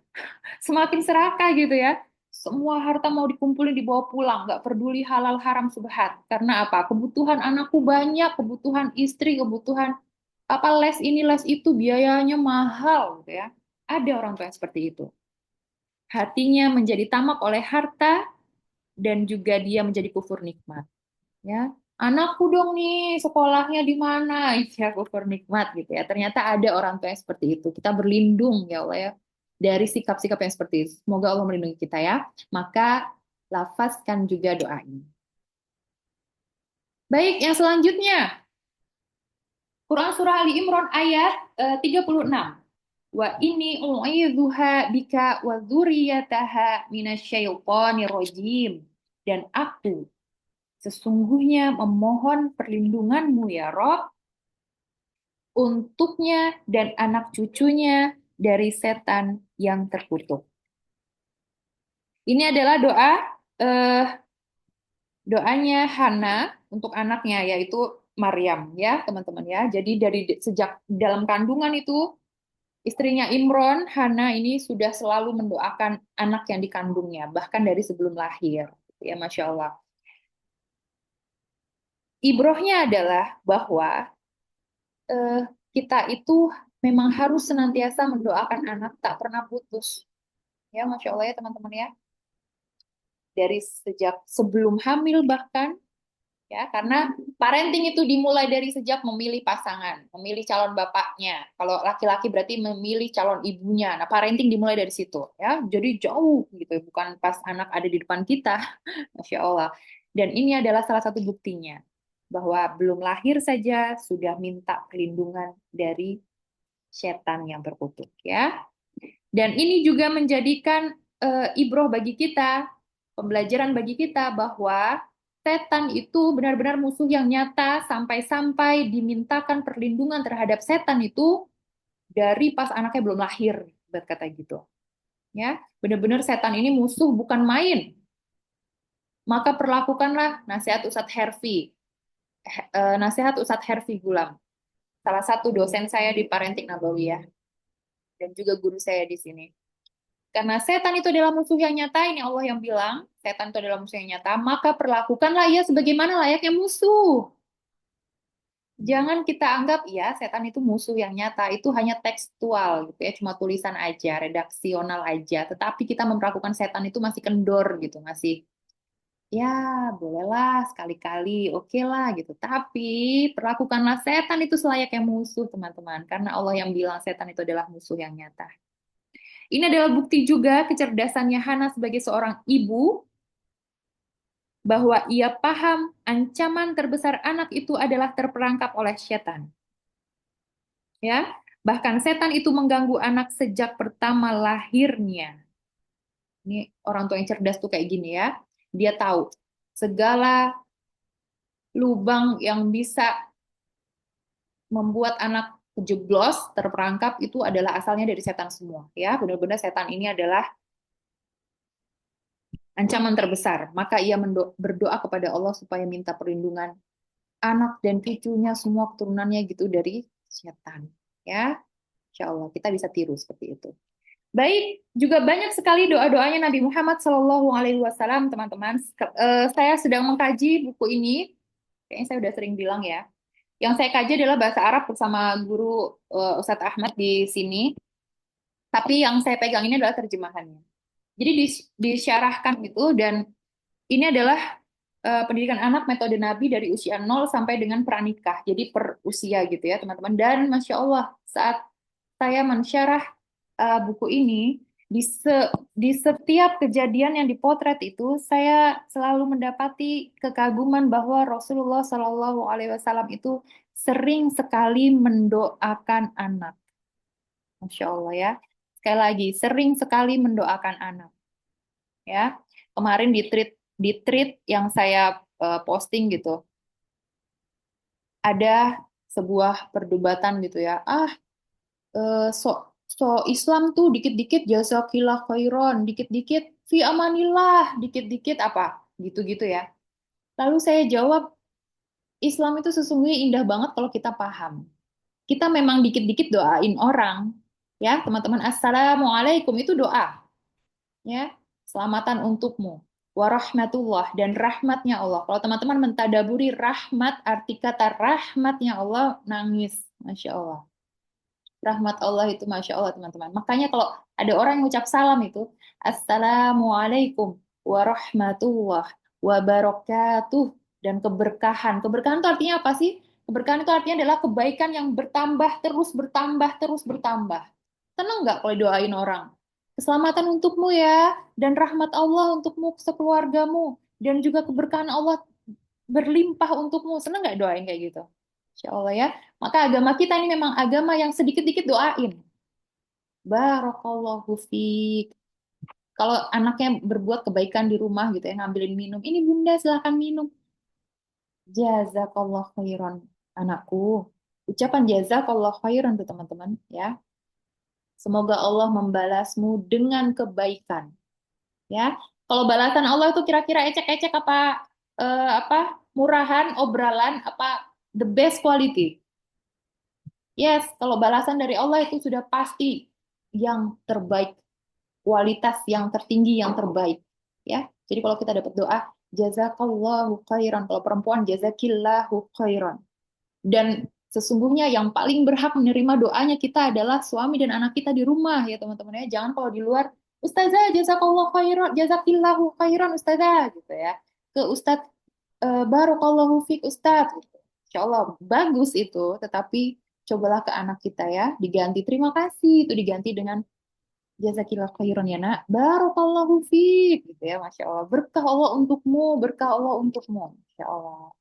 Semakin serakah gitu ya. Semua harta mau dikumpulin dibawa pulang, nggak peduli halal haram subhat. Karena apa? Kebutuhan anakku banyak, kebutuhan istri, kebutuhan apa les ini les itu biayanya mahal gitu ya. Ada orang tua yang seperti itu. Hatinya menjadi tamak oleh harta dan juga dia menjadi kufur nikmat. Ya, anakku dong nih sekolahnya di mana? Ya, kufur nikmat gitu ya. Ternyata ada orang tua yang seperti itu. Kita berlindung ya Allah ya dari sikap-sikap yang seperti itu. Semoga Allah melindungi kita ya. Maka lafazkan juga doa ini. Baik, yang selanjutnya Quran surah Ali Imran ayat 36. Wa ini u'idzuha bika wa dzurriyyataha minasyaitonir rajim. Dan aku sesungguhnya memohon perlindunganmu ya Rob untuknya dan anak cucunya dari setan yang terkutuk. Ini adalah eh, doanya Hana untuk anaknya yaitu Maryam ya teman-teman ya. Jadi dari sejak dalam kandungan itu istrinya Imron, Hana ini sudah selalu mendoakan anak yang dikandungnya bahkan dari sebelum lahir. Ya Masya Allah. Ibrohnya adalah bahwa eh, kita itu memang harus senantiasa mendoakan anak tak pernah putus. Ya, Masya Allah ya teman-teman ya. Dari sejak sebelum hamil bahkan, ya, karena parenting itu dimulai dari sejak memilih pasangan, memilih calon bapaknya. Kalau laki-laki berarti memilih calon ibunya. Nah, parenting dimulai dari situ, ya. Jadi jauh gitu, bukan pas anak ada di depan kita, Masya Allah. Dan ini adalah salah satu buktinya bahwa belum lahir saja sudah minta perlindungan dari setan yang berkutuk ya. Dan ini juga menjadikan ibroh bagi kita, pembelajaran bagi kita bahwa setan itu benar-benar musuh yang nyata sampai-sampai dimintakan perlindungan terhadap setan itu dari pas anaknya belum lahir, berkata gitu. Ya, benar-benar setan ini musuh bukan main. Maka perlakukanlah nasihat Ustadz Herfi, nasihat Ustadz Herfi Gulam, salah satu dosen saya di Parenting Nabawiyah dan juga guru saya di sini. Karena setan itu adalah musuh yang nyata, ini Allah yang bilang, setan itu adalah musuh yang nyata, maka perlakukanlah ia sebagaimana layaknya musuh. Jangan kita anggap, ya setan itu musuh yang nyata, itu hanya tekstual gitu ya, cuma tulisan aja, redaksional aja. Tetapi kita memperlakukan setan itu masih kendor gitu, masih ya bolehlah sekali-kali, oke lah gitu. Tapi perlakukanlah setan itu selayaknya musuh teman-teman, karena Allah yang bilang setan itu adalah musuh yang nyata. Ini adalah bukti juga kecerdasannya Hana sebagai seorang ibu bahwa ia paham ancaman terbesar anak itu adalah terperangkap oleh setan. Ya, bahkan setan itu mengganggu anak sejak pertama lahirnya. Ini orang tua yang cerdas tuh kayak gini ya. Dia tahu segala lubang yang bisa membuat anak jeblos, terperangkap itu adalah asalnya dari setan semua. Ya, benar-benar setan ini adalah ancaman terbesar. Maka ia berdoa kepada Allah supaya minta perlindungan anak dan cucunya semua keturunannya gitu dari setan. Ya. Insya Allah kita bisa tiru seperti itu. Baik, juga banyak sekali doa-doanya Nabi Muhammad Shallallahu Alaihi Wasallam, teman-teman. Saya sedang mengkaji buku ini. Kayaknya saya udah sering bilang ya. Yang saya kaji adalah bahasa Arab bersama guru Ustadz Ahmad di sini. Tapi yang saya pegang ini adalah terjemahannya. Jadi disyarahkan itu dan ini adalah pendidikan anak metode Nabi dari usia 0 sampai dengan pranikah. Jadi per usia gitu ya, teman-teman. Dan Masya Allah, saat saya mensyarah buku ini, di setiap kejadian yang dipotret itu, saya selalu mendapati kekaguman bahwa Rasulullah Shallallahu Alaihi Wasallam itu sering sekali mendoakan anak. Masya Allah ya. Sekali lagi, sering sekali mendoakan anak. Ya, kemarin di tweet yang saya posting gitu, ada sebuah perdebatan gitu ya. So so Islam tuh dikit-dikit jazakillah khairon, dikit-dikit fi amanillah, dikit-dikit apa gitu-gitu ya. Lalu saya jawab, Islam itu sesungguhnya indah banget kalau kita paham. Kita memang dikit-dikit doain orang, ya teman-teman. Assalamualaikum itu doa, ya. Selamatan untukmu. Warahmatullah dan rahmatnya Allah. Kalau teman-teman mentadaburi rahmat, arti kata rahmatnya Allah, nangis, masya Allah. Rahmat Allah itu Masya Allah teman-teman. Makanya kalau ada orang yang ucap salam itu, Assalamualaikum warahmatullah wabarakatuh, dan keberkahan. Keberkahan itu artinya apa sih? Keberkahan itu artinya adalah kebaikan yang bertambah, terus bertambah, terus bertambah. Tenang nggak kalau doain orang? Keselamatan untukmu ya, dan rahmat Allah untukmu, sekeluargamu, dan juga keberkahan Allah berlimpah untukmu. Seneng nggak doain kayak gitu? Insya Allah ya. Maka agama kita ini memang agama yang sedikit-dikit doain. Barakallahu fiik. Kalau anaknya berbuat kebaikan di rumah gitu ya, ngambilin minum. Ini bunda silahkan minum. Jazakallah khairan anakku. Ucapan jazakallah khairan tuh teman-teman ya. Semoga Allah membalasmu dengan kebaikan. Ya. Kalau balasan Allah itu kira-kira ecek-ecek apa murahan, obralan, apa the best quality. Yes, kalau balasan dari Allah itu sudah pasti yang terbaik, kualitas yang tertinggi, yang terbaik. Ya, jadi kalau kita dapat doa, jazakallahu khairan. Kalau perempuan, jazakillahu khairan. Dan sesungguhnya yang paling berhak menerima doanya kita adalah suami dan anak kita di rumah ya teman-teman ya. Jangan kalau di luar, Ustazah jazakallahu khairan, jazakillahu khairan Ustazah gitu ya. Ke Ustadz, barakallahu fiik Ustadz. Gitu. Insya Allah bagus itu, tetapi cobalah ke anak kita ya, diganti terima kasih, itu diganti dengan jazakillah khairan ya nak, barakallahu fiik gitu ya, Masya Allah. Berkah Allah untukmu, berkah Allah untukmu, Masya Allah.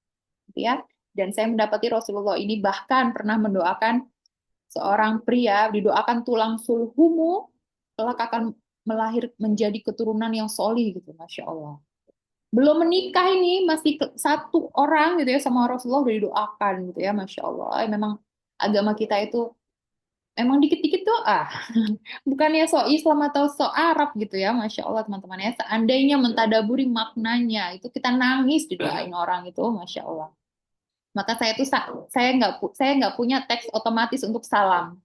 Gitu ya. Dan saya mendapati Rasulullah ini bahkan pernah mendoakan seorang pria, didoakan tulang sulhumu kelak akan melahir menjadi keturunan yang solih gitu, Masya Allah. Belum menikah ini masih satu orang gitu ya sama Rasulullah udah didoakan gitu ya, Masya Allah. Memang agama kita itu memang dikit-dikit doa. Bukannya so Islam atau so Arab gitu ya, Masya Allah teman-teman ya. Seandainya mentadaburi maknanya, itu kita nangis didoain orang itu, Masya Allah. Maka saya tuh saya nggak punya teks otomatis untuk salam.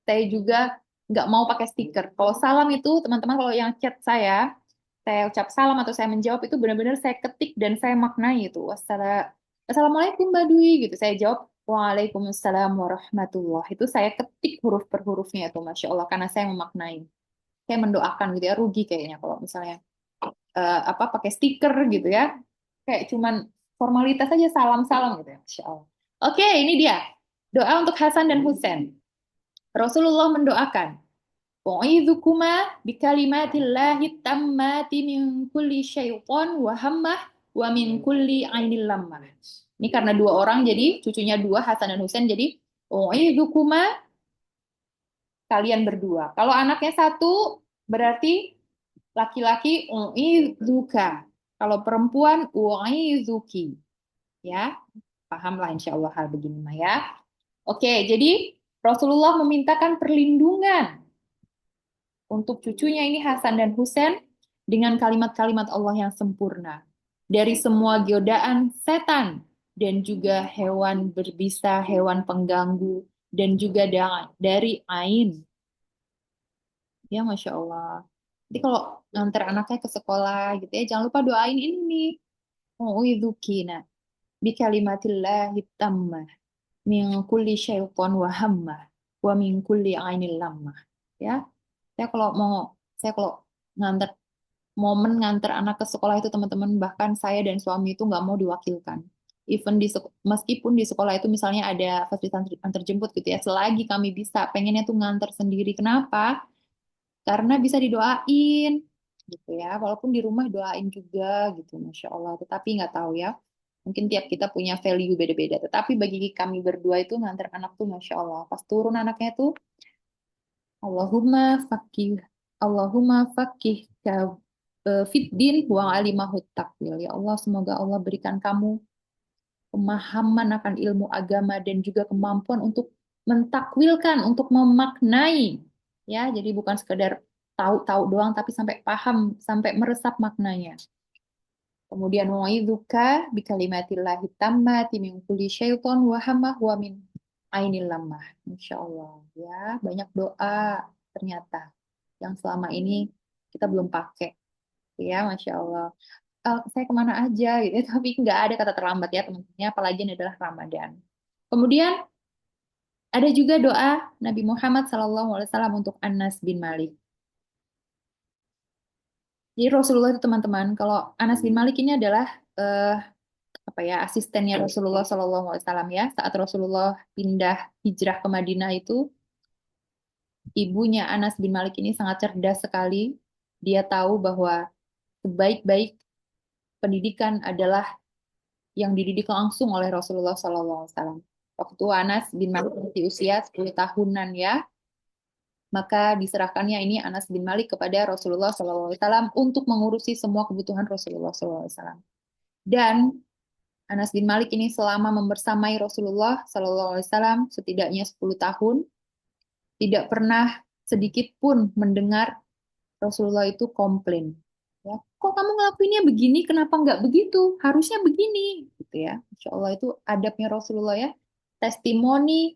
Saya juga nggak mau pakai stiker. Kalau salam itu teman-teman kalau yang chat saya ucap salam atau saya menjawab itu benar-benar saya ketik dan saya maknai itu. Assalamualaikum Mbak Dwi gitu. Saya jawab Waalaikumsalam warahmatullahi. Itu saya ketik huruf per hurufnya itu, Masya Allah, karena saya memaknai. Saya mendoakan gitu ya, rugi kayaknya kalau misalnya apa pakai stiker gitu ya. Kayak cuman formalitas aja salam-salam gitu ya, Masya Allah. Oke, ini dia. Doa untuk Hasan dan Husain. Rasulullah mendoakan, U'idhukuma bikalimatillahi tammati min kulli syaitan wa hammah wa min kulli ainil lammah. Ini karena dua orang jadi cucunya dua Hasan dan Husain jadi U'idhukuma kalian berdua. Kalau anaknya satu berarti laki-laki U'idhuka. Kalau perempuan U'idhuki. Ya, pahamlah insya Allah hal begini mah ya. Oke, jadi Rasulullah memintakan perlindungan untuk cucunya ini Hasan dan Husain dengan kalimat-kalimat Allah yang sempurna dari semua godaan setan dan juga hewan berbisa, hewan pengganggu dan juga dari ain. Ya, Masya Allah. Jadi kalau nganter anaknya ke sekolah gitu ya, jangan lupa doain ini nih. U'idzukina bikalimatillahit tammah min kulli syaitan wa hammah wa min kulli ainil lammah. Ya, saya kalau mau saya kalau nganter momen nganter anak ke sekolah itu teman-teman, bahkan saya dan suami itu nggak mau diwakilkan. Even meskipun di sekolah itu misalnya ada fasilitas antar jemput gitu ya, selagi kami bisa, pengennya tuh nganter sendiri. Kenapa? Karena bisa didoain gitu ya. Walaupun di rumah doain juga gitu, Masya Allah. Tetapi nggak tahu ya. Mungkin tiap kita punya value beda-beda. Tetapi bagi kami berdua itu nganter anak tuh Masya Allah. Pas turun anaknya tuh Allahumma fakih Allahumma fakih fiddin wa alimahut takwil. Ya Allah, semoga Allah berikan kamu pemahaman akan ilmu agama dan juga kemampuan untuk mentakwilkan, untuk memaknai. Ya, jadi bukan sekedar tahu-tahu doang, tapi sampai paham, sampai meresap maknanya. Kemudian wa'idzuka bikalimatillahi tammati min kulli syaiton wa hamah wa min ainil lamah. Insya Allah. Ya, banyak doa ternyata yang selama ini kita belum pakai. Ya, Masya Allah. Saya kemana aja gitu, tapi nggak ada kata terlambat ya teman-teman, apalagi ini adalah Ramadan. Kemudian ada juga doa Nabi Muhammad SAW untuk Anas bin Malik. Jadi Rasulullah itu teman-teman, kalau Anas bin Malik ini adalah eh, apa ya, asistennya Rasulullah SAW ya. Saat Rasulullah pindah hijrah ke Madinah itu, ibunya Anas bin Malik ini sangat cerdas sekali. Dia tahu bahwa sebaik-baik pendidikan adalah yang dididik langsung oleh Rasulullah SAW. Waktu Anas bin Malik di usia 10 tahunan ya, maka diserahkannya ini Anas bin Malik kepada Rasulullah SAW untuk mengurusi semua kebutuhan Rasulullah SAW. Dan Anas bin Malik ini selama membersamai Rasulullah SAW setidaknya 10 tahun, tidak pernah sedikit pun mendengar Rasulullah itu komplain. Ya, kok kamu ngelakuinnya begini, kenapa nggak begitu? Harusnya begini, gitu ya. Insya Allah itu adabnya Rasulullah ya. Testimoni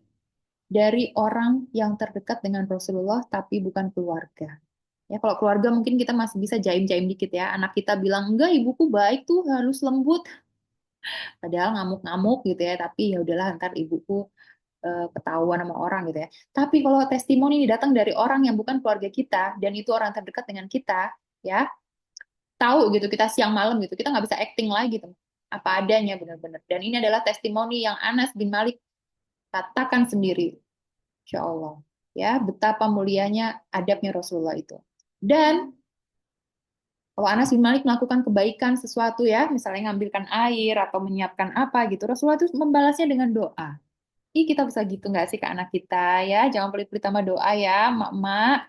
dari orang yang terdekat dengan Rasulullah, tapi bukan keluarga. Ya, kalau keluarga mungkin kita masih bisa jaim-jaim dikit ya. Anak kita bilang, enggak, ibuku baik tuh, halus lembut. Padahal ngamuk-ngamuk gitu ya, tapi ya udahlah ntar ibuku ketahuan sama orang gitu ya. Tapi kalau testimoni ini datang dari orang yang bukan keluarga kita, dan itu orang terdekat dengan kita, ya, tahu gitu kita siang malam gitu, kita nggak bisa acting lagi gitu. Apa adanya benar-benar. Dan ini adalah testimoni yang Anas bin Malik katakan sendiri. Insya Allah. Ya, betapa mulianya adabnya Rasulullah itu. Dan kalau Anas bin Malik melakukan kebaikan sesuatu ya, misalnya ngambilkan air atau menyiapkan apa gitu, Rasulullah itu membalasnya dengan doa. Ih, kita bisa gitu nggak sih ke anak kita ya? Jangan pelit-pelit sama doa ya, mak-mak.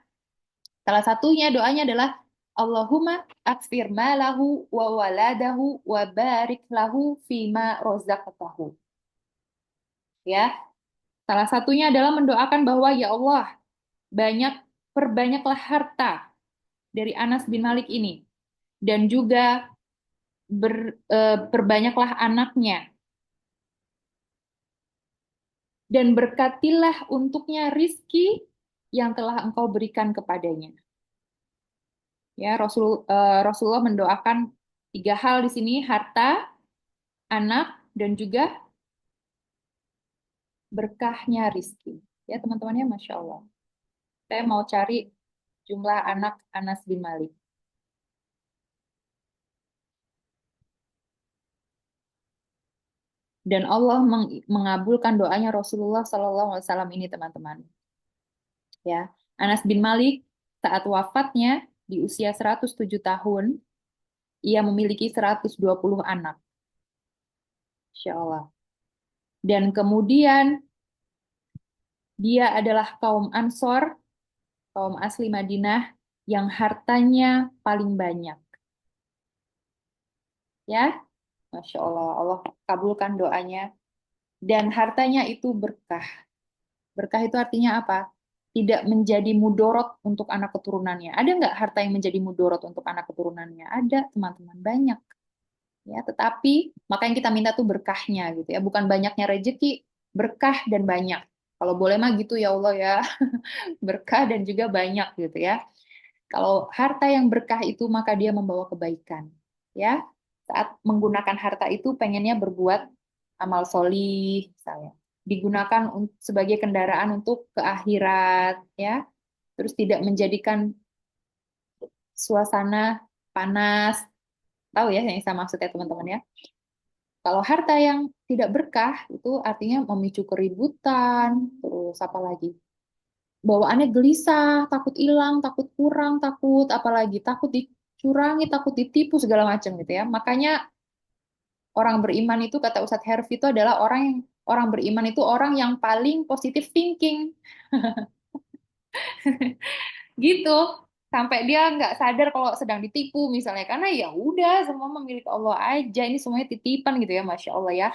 Salah satunya doanya adalah Allahumma akfir malahu wa waladahu wa barik lahu fima rozaqtahu. Ya, salah satunya adalah mendoakan bahwa ya Allah, banyak perbanyaklah harta dari Anas bin Malik ini dan juga perbanyaklah anaknya dan berkatilah untuknya rizki yang telah engkau berikan kepadanya. Ya, Rasulullah mendoakan tiga hal di sini, harta, anak, dan juga berkahnya rizki. Ya, teman-temannya, Masya Allah. Saya mau cari jumlah anak Anas bin Malik. Dan Allah mengabulkan doanya Rasulullah SAW ini, teman-teman. Ya, Anas bin Malik saat wafatnya di usia 107 tahun, ia memiliki 120 anak. Insya Allah. Dan kemudian dia adalah kaum Ansor, kaum asli Madinah yang hartanya paling banyak. Ya, Masya Allah, Allah kabulkan doanya. Dan hartanya itu berkah. Berkah itu artinya apa? Tidak menjadi mudorot untuk anak keturunannya. Ada nggak harta yang menjadi mudorot untuk anak keturunannya? Ada, teman-teman, banyak. Ya, tetapi maka yang kita minta tuh berkahnya gitu ya, bukan banyaknya rezeki, berkah dan banyak. Kalau boleh mah gitu ya Allah ya, berkah dan juga banyak gitu ya. Kalau harta yang berkah itu maka dia membawa kebaikan. Ya, saat menggunakan harta itu pengennya berbuat amal solih misalnya. Digunakan sebagai kendaraan untuk ke akhirat ya. Terus tidak menjadikan suasana panas. Tahu ya yang saya maksud ya teman-teman ya. Kalau harta yang tidak berkah itu artinya memicu keributan, terus apa lagi? Bawaannya gelisah, takut hilang, takut kurang, takut apalagi takut dicurangi, takut ditipu segala macam gitu ya. Makanya orang beriman itu kata Ustadz Herfi itu adalah orang beriman itu orang yang paling positive thinking gitu. Sampai dia nggak sadar kalau sedang ditipu misalnya karena ya udah semua memiliki Allah aja ini semuanya titipan gitu ya Masya Allah ya.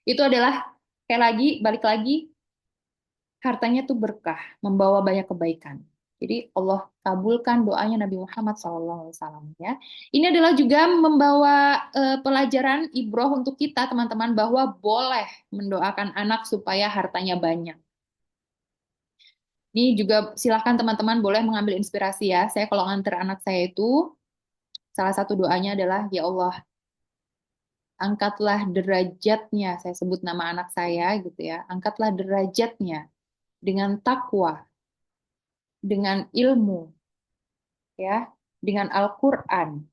Itu adalah kayak lagi balik lagi hartanya tuh berkah, membawa banyak kebaikan. Jadi Allah kabulkan doanya Nabi Muhammad SAW ya. Ini adalah juga membawa pelajaran ibroh untuk kita teman-teman bahwa boleh mendoakan anak supaya hartanya banyak. Ini juga silahkan teman-teman boleh mengambil inspirasi ya. Saya kalau nganter anak saya itu salah satu doanya adalah ya Allah angkatlah derajatnya. Saya sebut nama anak saya gitu ya. Angkatlah derajatnya dengan takwa, dengan ilmu ya, dengan Al-Qur'an,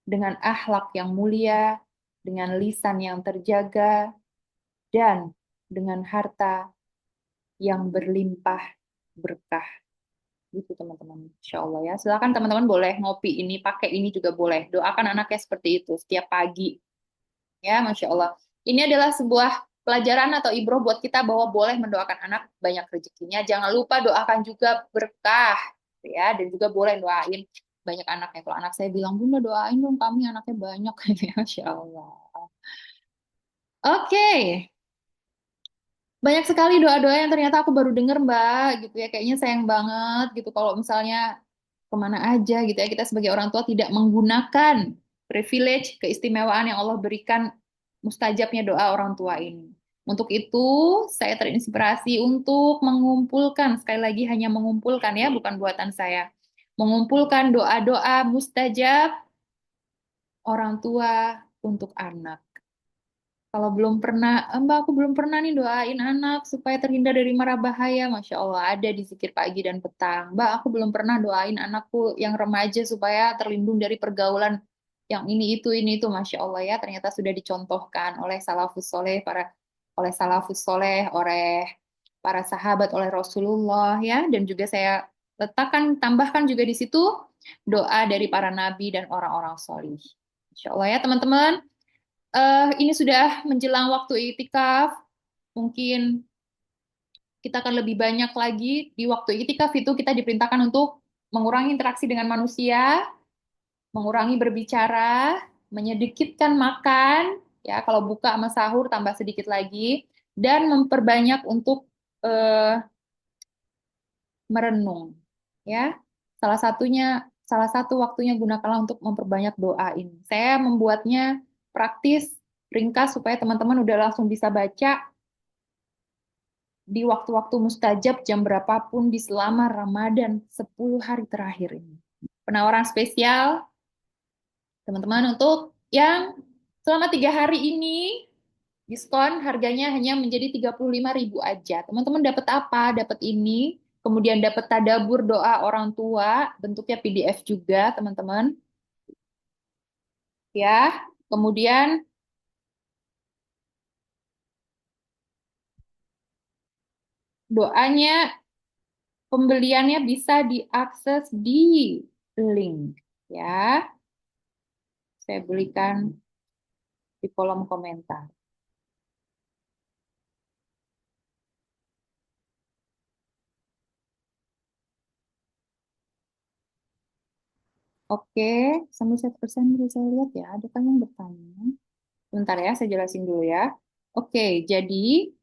dengan akhlak yang mulia, dengan lisan yang terjaga dan dengan harta yang berlimpah berkah. Gitu teman-teman. Insya Allah ya. Silakan teman-teman boleh ngopi ini, pakai ini juga boleh. Doakan anaknya seperti itu setiap pagi. Ya, Masya Allah. Ini adalah sebuah pelajaran atau ibroh buat kita bahwa boleh mendoakan anak banyak rezekinya. Jangan lupa doakan juga berkah, ya, dan juga boleh doain banyak anaknya. Kalau anak saya bilang, Bunda doain dong kami anaknya banyak, ya, Masya Allah. Oke, banyak sekali doa-doa yang ternyata aku baru denger Mbak, gitu ya. Kayaknya sayang banget gitu kalau misalnya kemana aja gitu ya kita sebagai orang tua tidak menggunakan privilege, keistimewaan yang Allah berikan mustajabnya doa orang tua ini. Untuk itu, saya terinspirasi untuk mengumpulkan, sekali lagi hanya mengumpulkan ya, bukan buatan saya. Mengumpulkan doa-doa mustajab orang tua untuk anak. Kalau belum pernah, Mbak, aku belum pernah nih doain anak supaya terhindar dari mara bahaya. Masya Allah, ada di zikir pagi dan petang. Mbak, aku belum pernah doain anakku yang remaja supaya terlindung dari pergaulan yang ini itu. Masya Allah ya, ternyata sudah dicontohkan oleh salafus soleh, oleh para sahabat, oleh Rasulullah ya. Dan juga saya tambahkan juga di situ doa dari para nabi dan orang-orang solih. Masya Allah ya, teman-teman. Ini sudah menjelang waktu iktikaf. Mungkin kita akan lebih banyak lagi di waktu iktikaf itu kita diperintahkan untuk mengurangi interaksi dengan manusia, mengurangi berbicara, menyedikitkan makan, ya kalau buka sama sahur tambah sedikit lagi, dan memperbanyak untuk eh, merenung. Ya, salah satu waktunya gunakanlah untuk memperbanyak doa ini. Saya membuatnya praktis, ringkas supaya teman-teman udah langsung bisa baca di waktu-waktu mustajab jam berapapun di selama Ramadan 10 hari terakhir ini. Penawaran spesial teman-teman untuk yang selama 3 hari ini diskon harganya hanya menjadi 35.000 aja. Teman-teman dapat apa? Dapat ini, kemudian dapat tadabur doa orang tua, bentuknya PDF juga, teman-teman. Ya, kemudian doanya pembeliannya bisa diakses di link ya. Saya berikan di kolom komentar. Oke, sambil 1% bisa saya lihat ya, ada kan yang bertanya. Bentar ya, saya jelasin dulu ya. Oke, jadi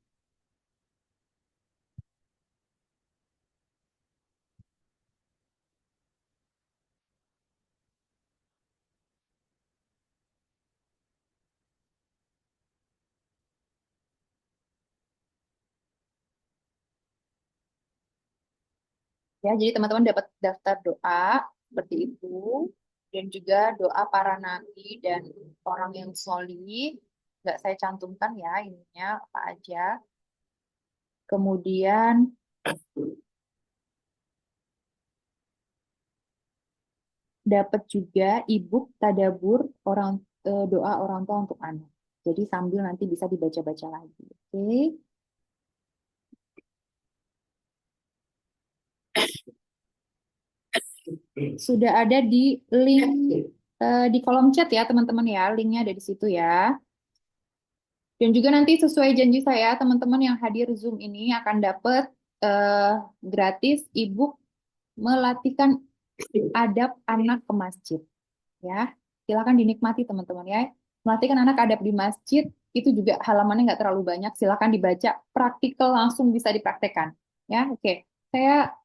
Ya, jadi teman-teman dapat daftar doa seperti itu dan juga doa para nabi dan orang yang solih. Nggak saya cantumkan ya ininya apa aja. Kemudian dapat juga ebook tadabur doa orang tua untuk anak. Jadi sambil nanti bisa dibaca-baca lagi. Oke. Sudah ada di link di kolom chat ya teman-teman ya. Linknya ada di situ ya. Dan juga nanti sesuai janji saya, teman-teman yang hadir Zoom ini akan dapat eh, gratis ebook melatihkan adab anak ke masjid. Ya, silakan dinikmati teman-teman ya. Melatihkan anak adab di masjid itu juga halamannya nggak terlalu banyak. Silakan dibaca, praktikal langsung bisa dipraktekkan. Ya, oke. Saya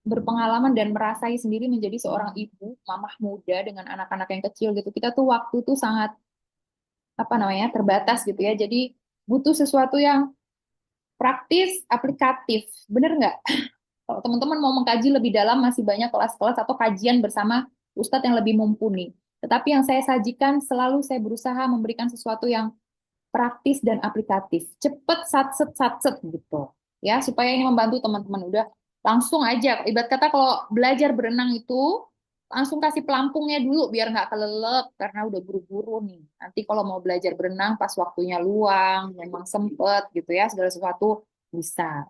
berpengalaman dan merasai sendiri menjadi seorang ibu, mamah muda dengan anak-anak yang kecil gitu. Kita tuh waktu tuh sangat apa namanya terbatas gitu ya. Jadi butuh sesuatu yang praktis, aplikatif. Bener nggak? Kalau teman-teman mau mengkaji lebih dalam, masih banyak kelas-kelas atau kajian bersama ustadz yang lebih mumpuni. Tetapi yang saya sajikan selalu saya berusaha memberikan sesuatu yang praktis dan aplikatif. Cepet, satset, satset gitu. Ya, supaya ini membantu teman-teman. Udah langsung aja. Ibarat kata kalau belajar berenang itu, langsung kasih pelampungnya dulu biar nggak kelelep karena udah buru-buru nih. Nanti kalau mau belajar berenang pas waktunya luang, memang sempet gitu ya, segala sesuatu bisa.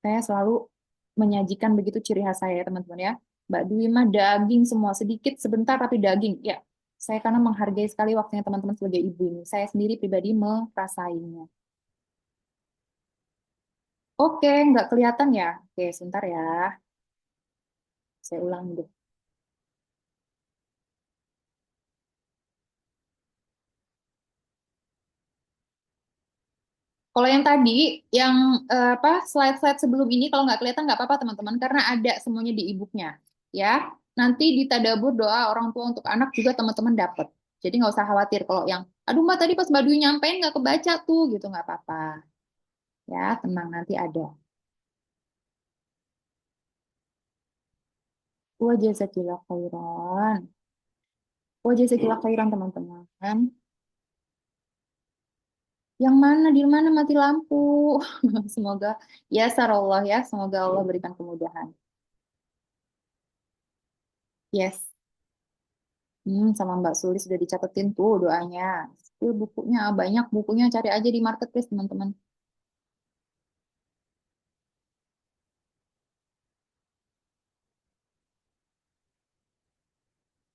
Saya selalu menyajikan begitu ciri khas saya ya teman-teman ya. Mbak Dwi mah daging semua, sedikit sebentar tapi daging. Ya, saya karena menghargai sekali waktunya teman-teman sebagai ibu ini. Saya sendiri pribadi merasainya. Oke, nggak kelihatan ya? Oke, sebentar ya. Saya ulang dulu. Kalau yang tadi, yang apa slide-slide sebelum ini, kalau nggak kelihatan nggak apa-apa teman-teman, karena ada semuanya di e-booknya. Ya, nanti di tadabur doa orang tua untuk anak juga teman-teman dapat. Jadi nggak usah khawatir kalau yang, aduh mbak tadi pas Mbak Dwi nyampein nggak kebaca tuh, gitu nggak apa-apa. Ya, tenang nanti ada. Wah jazakillah khairan. Wah jazakillah khairan teman-teman. Yang mana, di mana mati lampu? Semoga, ya sarallah ya, semoga Allah berikan kemudahan. Yes. Sama Mbak Suli sudah dicatetin tuh doanya. Itu bukunya banyak, bukunya cari aja di marketplace teman-teman.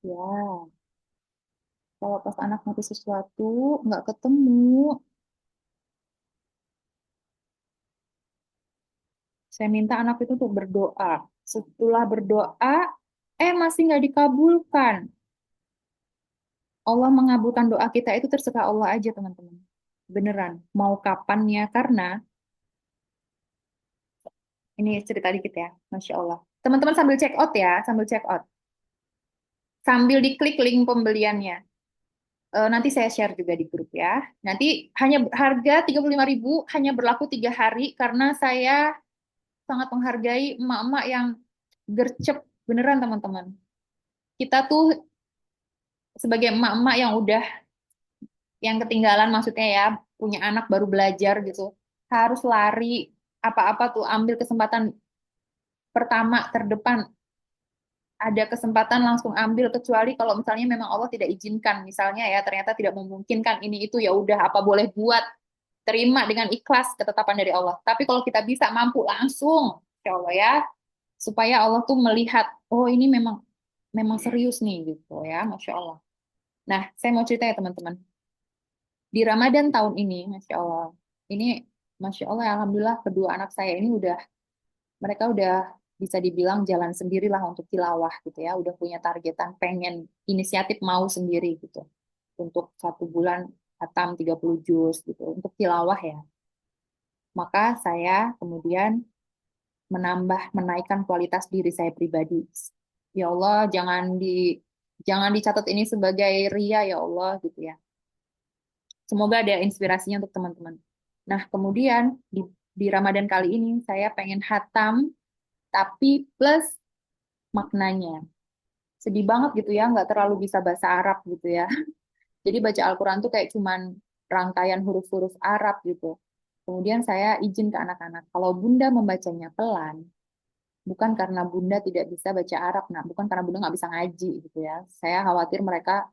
Ya, kalau pas anak mati sesuatu nggak ketemu, saya minta anak itu untuk berdoa. Setelah berdoa, masih nggak dikabulkan. Allah mengabulkan doa kita itu terserah Allah aja teman-teman. Beneran, mau kapannya karena ini cerita dikit ya, Masya Allah. Teman-teman sambil check out ya, sambil check out. Sambil diklik link pembeliannya. Nanti saya share juga di grup ya. Nanti hanya harga 35.000 hanya berlaku 3 hari karena saya sangat menghargai emak-emak yang gercep beneran teman-teman. Kita tuh sebagai emak-emak yang udah yang ketinggalan maksudnya ya punya anak baru belajar gitu harus lari apa-apa tuh ambil kesempatan pertama terdepan ada kesempatan langsung ambil kecuali kalau misalnya memang Allah tidak izinkan misalnya ya ternyata tidak memungkinkan ini itu ya udah apa boleh buat terima dengan ikhlas ketetapan dari Allah. Tapi kalau kita bisa mampu langsung, insya Allah ya, supaya Allah tuh melihat, oh ini memang memang serius nih gitu ya, Masya Allah. Nah, saya mau cerita ya teman-teman. Di Ramadan tahun ini, Masya Allah, ini Masya Allah, Alhamdulillah kedua anak saya ini mereka udah bisa dibilang jalan sendirilah untuk tilawah gitu ya, udah punya targetan pengen inisiatif mau sendiri gitu. Untuk 1 bulan khatam 30 juz gitu, untuk tilawah ya. Maka saya kemudian menaikkan kualitas diri saya pribadi. Ya Allah, jangan dicatat ini sebagai ria ya Allah gitu ya. Semoga ada inspirasinya untuk teman-teman. Nah, kemudian di Ramadan kali ini saya pengen hatam, tapi plus maknanya. Sedih banget gitu ya, nggak terlalu bisa bahasa Arab gitu ya. Jadi baca Al-Quran tuh kayak cuman rangkaian huruf-huruf Arab gitu. Kemudian saya izin ke anak-anak, kalau Bunda membacanya pelan, bukan karena Bunda tidak bisa baca Arab, nah bukan karena Bunda nggak bisa ngaji gitu ya. Saya khawatir mereka,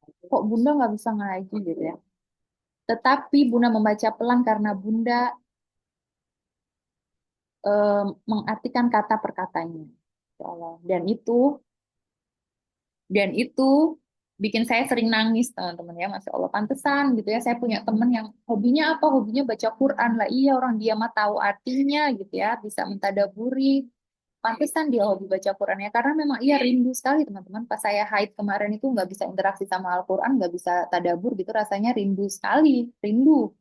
kok Bunda nggak bisa ngaji gitu ya. Tetapi Bunda membaca pelan karena Bunda mengartikan kata per katanya. Ya Allah. Dan itu bikin saya sering nangis teman-teman ya, Masya Allah. Pantesan gitu ya, saya punya teman yang hobinya apa? Hobinya baca Quran lah. Iya, orang dia mah tahu artinya gitu ya, bisa mentadaburi. Pantesan dia hobi baca Quran ya, karena memang iya rindu sekali teman-teman. Pas saya haid kemarin itu nggak bisa interaksi sama Al-Quran, nggak bisa tadabur gitu, rasanya rindu sekali. Rindu.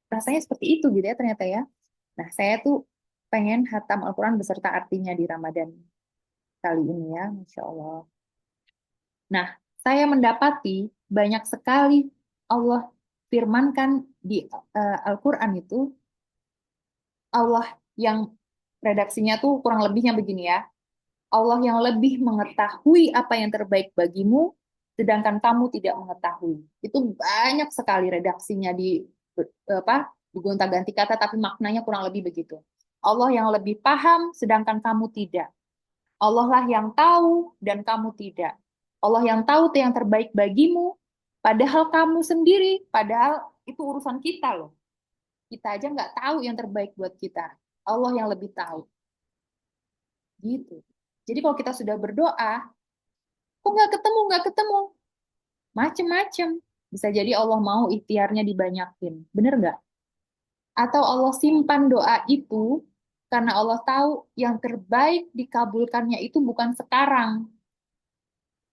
Rasanya seperti itu gitu ya ternyata ya. Nah, saya tuh pengen hatam Al-Quran beserta artinya di Ramadan kali ini ya, Masya Allah. Nah, saya mendapati banyak sekali Allah firmankan di Al-Quran itu, Allah yang redaksinya tuh kurang lebihnya begini ya. Allah yang lebih mengetahui apa yang terbaik bagimu, sedangkan kamu tidak mengetahui. Itu banyak sekali redaksinya di apa digonta-ganti kata, tapi maknanya kurang lebih begitu. Allah yang lebih paham, sedangkan kamu tidak. Allah lah yang tahu dan kamu tidak. Allah yang tahu yang terbaik bagimu, padahal kamu sendiri, padahal itu urusan kita loh. Kita aja nggak tahu yang terbaik buat kita. Allah yang lebih tahu. Gitu. Jadi kalau kita sudah berdoa, kok nggak ketemu, nggak ketemu. Macem-macem. Bisa jadi Allah mau ikhtiarnya dibanyakin. Bener nggak? Atau Allah simpan doa itu karena Allah tahu yang terbaik dikabulkannya itu bukan sekarang.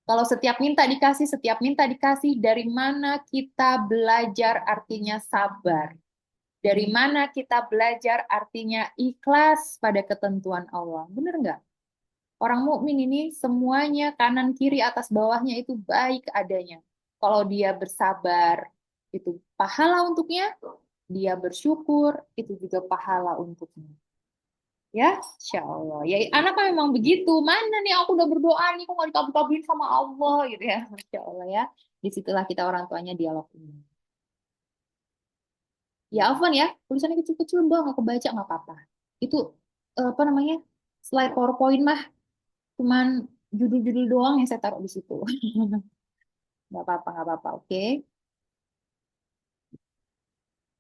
Kalau setiap minta dikasih, setiap minta dikasih, dari mana kita belajar artinya sabar? Dari mana kita belajar artinya ikhlas pada ketentuan Allah? Bener nggak? Orang mukmin ini semuanya kanan kiri atas bawahnya itu baik adanya. Kalau dia bersabar, itu pahala untuknya. Dia bersyukur, itu juga pahala untuknya. Ya, Insya Allah. Ya, anak kan memang begitu. Mana nih aku udah berdoa nih, kok nggak dikabul-kabulin sama Allah gitu ya. Masya Allah ya. Disitulah kita orang tuanya dialog ini. Ya, Afwan ya, tulisannya kecil-kecil doang, aku baca nggak apa-apa. Itu apa namanya? Slide PowerPoint mah, cuman judul-judul doang yang saya taruh di situ. Nggak apa-apa, nggak apa-apa. Oke.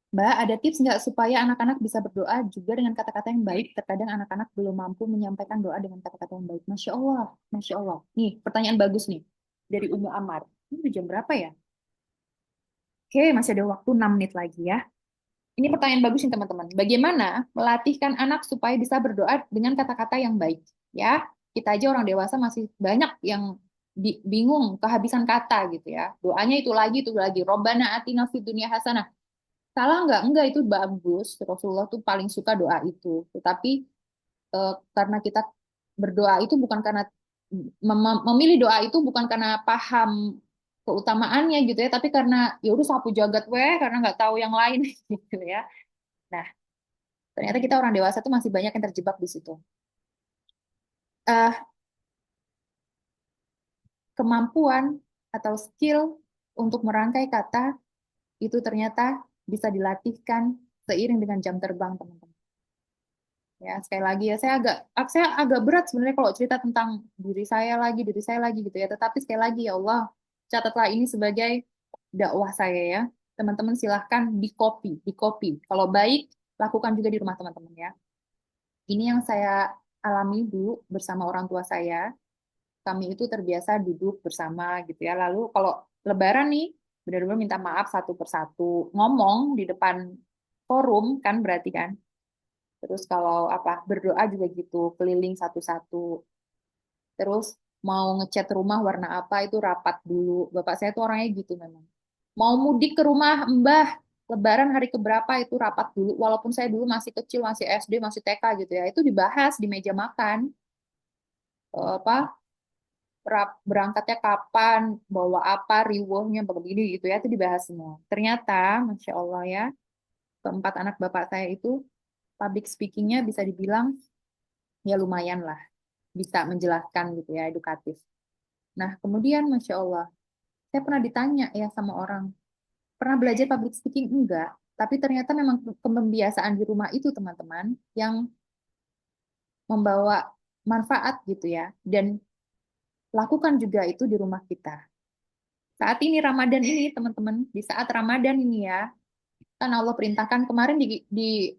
Mbak, ada tips nggak supaya anak-anak bisa berdoa juga dengan kata-kata yang baik? Terkadang anak-anak belum mampu menyampaikan doa dengan kata-kata yang baik. Masya Allah, Masya Allah. Nih, pertanyaan bagus nih. Dari Umu Amar. Ini udah jam berapa ya? Oke, masih ada waktu 6 menit lagi ya. Ini pertanyaan bagus nih teman-teman. Bagaimana melatihkan anak supaya bisa berdoa dengan kata-kata yang baik? Ya, kita aja orang dewasa masih banyak yang bingung, kehabisan kata gitu ya. Doanya itu lagi. Robbana atina fid dunya hasanah. Salah nggak? Enggak, itu bagus. Rasulullah tuh paling suka doa itu. Tetapi karena kita berdoa itu bukan karena memilih doa itu bukan karena paham keutamaannya gitu ya, tapi karena ya udah sapu jagat weh, karena nggak tahu yang lain gitu ya. Nah, ternyata kita orang dewasa tuh masih banyak yang terjebak di situ. Eh, Kemampuan atau skill untuk merangkai kata itu ternyata bisa dilatihkan seiring dengan jam terbang, teman-teman. Ya, sekali lagi ya, saya agak berat sebenarnya kalau cerita tentang diri saya lagi gitu ya. Tetapi sekali lagi ya Allah, catatlah ini sebagai dakwah saya ya. Teman-teman silahkan di copy. Kalau baik, lakukan juga di rumah teman-teman ya. Ini yang saya alami dulu bersama orang tua saya. Kami itu terbiasa duduk bersama gitu ya. Lalu kalau Lebaran nih, benar-benar minta maaf satu persatu. Ngomong di depan forum kan berarti kan. Terus kalau apa berdoa juga gitu, keliling satu-satu. Terus mau ngecat rumah warna apa itu rapat dulu. Bapak saya tuh orangnya gitu memang. Mau mudik ke rumah Mbah, Lebaran hari keberapa itu rapat dulu. Walaupun saya dulu masih kecil, masih SD, masih TK gitu ya. Itu dibahas di meja makan. Apa berangkatnya kapan, bawa apa, riwuhnya begini gitu ya. Itu dibahas semua. Ternyata, Masya Allah ya, keempat anak bapak saya itu public speaking-nya bisa dibilang ya lumayan lah, bisa menjelaskan gitu ya, edukatif. Nah, kemudian Masya Allah, saya pernah ditanya ya sama orang, pernah belajar public speaking? Enggak. Tapi ternyata memang pembiasaan di rumah itu teman-teman yang membawa manfaat gitu ya. Dan lakukan juga itu di rumah kita. Saat ini Ramadan ini teman-teman, di saat Ramadan ini ya, kan Allah perintahkan kemarin di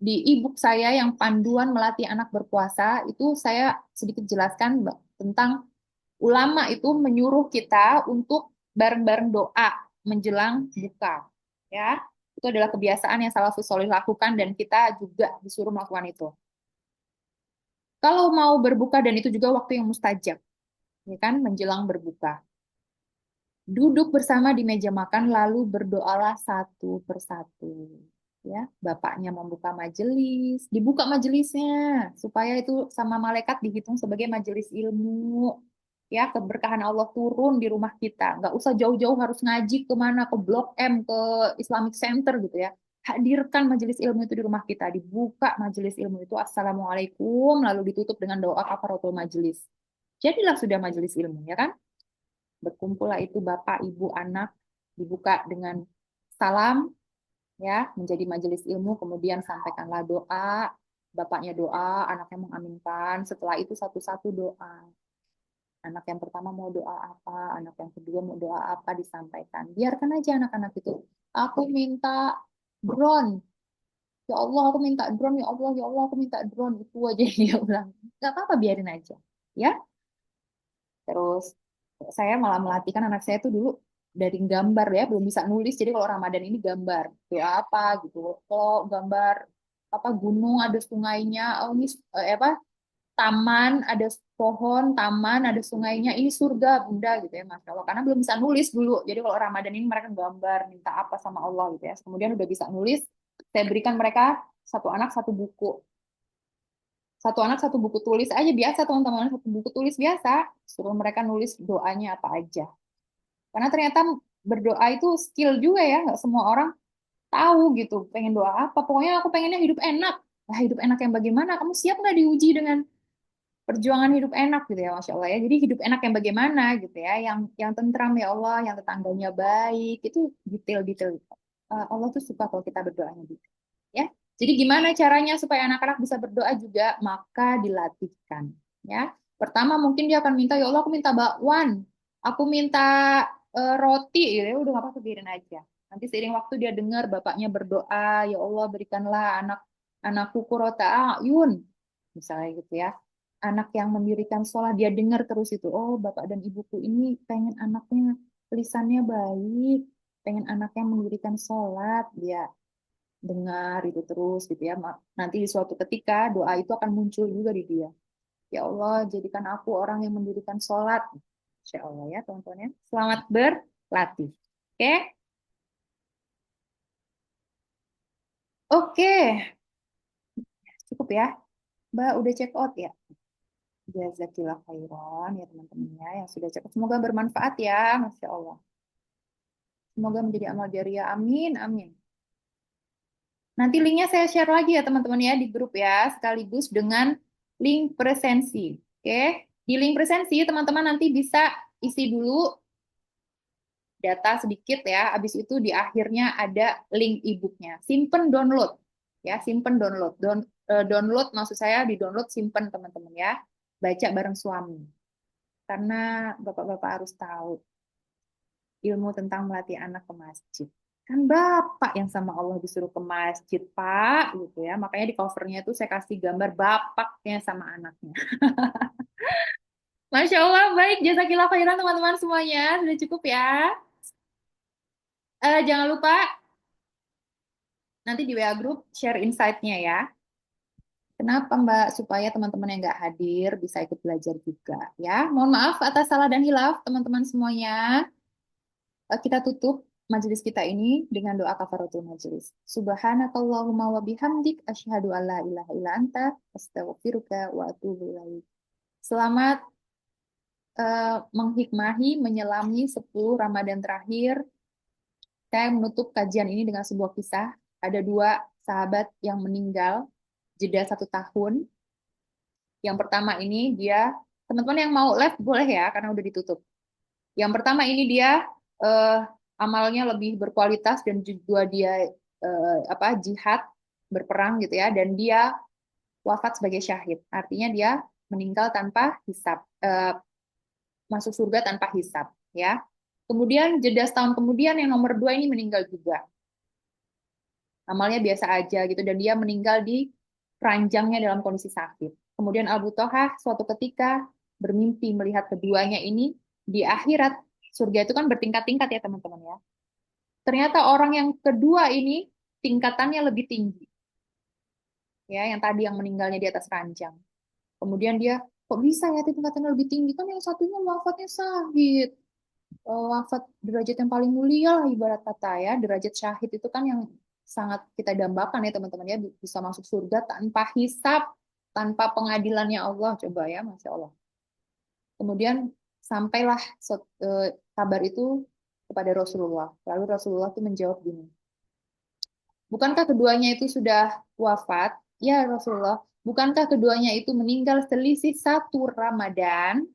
e-book saya yang panduan melatih anak berpuasa, itu saya sedikit jelaskan tentang ulama itu menyuruh kita untuk bareng-bareng doa menjelang buka. Ya, itu adalah kebiasaan yang salafus solih lakukan dan kita juga disuruh melakukan itu. Kalau mau berbuka dan itu juga waktu yang mustajab, ya kan, menjelang berbuka. Duduk bersama di meja makan lalu berdoalah satu persatu. Ya, bapaknya membuka majelis, dibuka majelisnya supaya itu sama malaikat dihitung sebagai majelis ilmu. Ya, keberkahan Allah turun di rumah kita. Nggak usah jauh-jauh harus ngaji kemana, ke Blok M, ke Islamic Center gitu ya. Hadirkan majelis ilmu itu di rumah kita. Dibuka majelis ilmu itu, Assalamualaikum, lalu ditutup dengan doa kafaratul majelis. Jadilah sudah majelis ilmu, ya kan? Berkumpullah itu bapak, ibu, anak, dibuka dengan salam, ya, menjadi majelis ilmu, kemudian sampaikanlah doa, bapaknya doa, anaknya mengaminkan, setelah itu satu-satu doa. Anak yang pertama mau doa apa, anak yang kedua mau doa apa, disampaikan. Biarkan aja anak-anak itu. Aku minta drone. Ya Allah, aku minta drone. Ya Allah, aku minta drone. Itu aja dia ulang. Gak apa-apa, biarin aja. Ya, terus saya malah melatihkan anak saya tuh dulu dari gambar ya, belum bisa nulis. Jadi kalau Ramadan ini gambar. Doa apa gitu. Kalau gambar apa gunung ada sungainya, oh ini apa taman, ada pohon, taman, ada sungainya, ini surga Bunda gitu ya Masya Allah. Karena belum bisa nulis dulu. Jadi kalau Ramadan ini mereka gambar, minta apa sama Allah gitu ya. Kemudian udah bisa nulis, saya berikan mereka satu anak satu buku. Satu anak satu buku tulis aja biasa teman-teman, satu buku tulis biasa. Suruh mereka nulis doanya apa aja. Karena ternyata berdoa itu skill juga ya, nggak semua orang tahu gitu, pengen doa apa. Pokoknya aku pengennya hidup enak. Nah, hidup enak yang bagaimana? Kamu siap nggak diuji dengan perjuangan hidup enak gitu ya, Masya Allah ya. Jadi hidup enak yang bagaimana gitu ya, yang tentram ya Allah, yang tetangganya baik, itu detail-detail. Allah tuh suka kalau kita berdoanya gitu. Ya. Jadi gimana caranya supaya anak-anak bisa berdoa juga? Maka dilatihkan. Ya. Pertama mungkin dia akan minta, ya Allah aku minta bakwan, aku minta roti, gitu ya udah nggak apa-apa biarin aja. Nanti seiring waktu dia dengar bapaknya berdoa, ya Allah berikanlah anakku kurota ayun, misalnya gitu ya. Anak yang mendirikan sholat, dia dengar terus itu, oh bapak dan ibuku ini pengen anaknya lisannya baik, pengen anaknya mendirikan sholat, dia dengar itu terus gitu ya. Nanti di suatu ketika doa itu akan muncul juga di dia. Ya Allah, jadikan aku orang yang mendirikan sholat. Insya Allah ya teman-teman ya. Selamat berlatih. Oke, oke, cukup ya. Mbak udah check out ya. Jazakillah khairan ya teman-teman ya yang sudah check out. Semoga bermanfaat ya, Masya Allah. Semoga menjadi amal jariah. Amin, amin. Nanti linknya saya share lagi ya teman-teman ya di grup ya, sekaligus dengan link presensi. Oke, di link presensi teman-teman nanti bisa isi dulu data sedikit ya. Habis itu di akhirnya ada link e-booknya. Simpen download ya, simpen download. Download maksud saya di download simpen teman-teman ya. Baca bareng suami. Karena bapak-bapak harus tahu ilmu tentang melatih anak ke masjid. Kan bapak yang sama Allah disuruh ke masjid, Pak, gitu ya. Makanya di covernya itu saya kasih gambar bapaknya sama anaknya. Masya Allah, baik. Jazakillah khairan teman-teman semuanya. Sudah cukup ya. Jangan lupa nanti di WA Group share insight-nya ya. Kenapa Mbak? Supaya teman-teman yang nggak hadir bisa ikut belajar juga ya. Mohon maaf atas salah dan hilaf teman-teman semuanya. Kita tutup majelis kita ini dengan doa kafaratul majelis. Subhanakallahumma wa bihamdik asyhadu alla ilaha illa anta astaghfiruka wa atubu ilaik. Selamat menghikmahi, menyelami 10 Ramadan terakhir. Saya menutup kajian ini dengan sebuah kisah. ada dua sahabat yang meninggal jeda 1 tahun. Yang pertama ini dia, teman-teman yang mau live boleh ya, karena udah ditutup. Yang pertama ini dia eh, amalnya lebih berkualitas dan juga dia apa jihad berperang gitu ya, dan dia wafat sebagai syahid. Artinya dia meninggal tanpa hisab, masuk surga tanpa hisab ya. Kemudian jeda setahun kemudian yang nomor dua ini meninggal juga. Amalnya biasa aja gitu dan dia meninggal di ranjangnya dalam kondisi sakit. Kemudian Abu Toha suatu ketika bermimpi melihat keduanya ini di akhirat. Surga itu kan bertingkat-tingkat ya teman-teman ya. Ternyata orang yang kedua ini tingkatannya lebih tinggi ya, yang tadi yang meninggalnya di atas ranjang. Kemudian dia kok bisa ya tingkatannya lebih tinggi, kan yang satunya wafatnya syahid. Wafat derajat yang paling mulia lah ibarat kata ya. Derajat syahid itu kan yang sangat kita dambakan ya teman-teman ya, bisa masuk surga tanpa hisab, tanpa pengadilannya Allah. Coba ya, Masya Allah. Kemudian sampailah kabar itu kepada Rasulullah. Lalu Rasulullah itu menjawab gini, bukankah keduanya itu sudah wafat? Ya Rasulullah, bukankah keduanya itu meninggal selisih 1 Ramadan?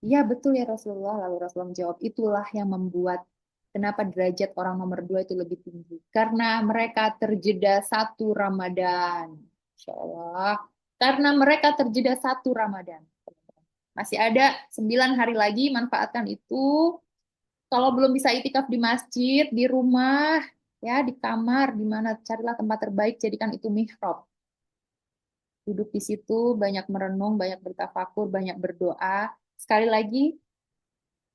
Ya betul ya Rasulullah. Lalu Rasulullah menjawab, itulah yang membuat kenapa derajat orang nomor dua itu lebih tinggi. Karena mereka terjeda 1 Ramadan. Insya Allah. Karena mereka terjeda 1 Ramadan. Masih ada 9 hari lagi, manfaatkan itu. Kalau belum bisa itikaf di masjid, di rumah, ya di kamar, di mana carilah tempat terbaik, jadikan itu mihrab. Duduk di situ, banyak merenung, banyak bertafakur, banyak berdoa. Sekali lagi,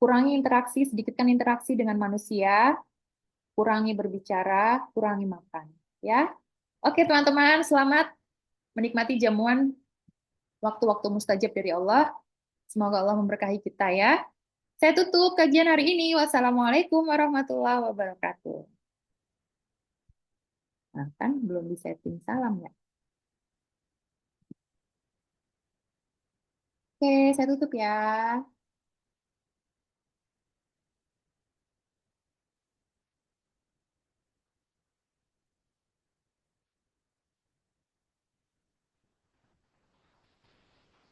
kurangi interaksi, sedikitkan interaksi dengan manusia, kurangi berbicara, kurangi makan. Ya, oke teman-teman, selamat menikmati jamuan waktu-waktu mustajab dari Allah. Semoga Allah memberkahi kita ya. Saya tutup kajian hari ini. Wassalamualaikum warahmatullahi wabarakatuh. Nah, kan belum disetting salam ya. Oke, saya tutup ya.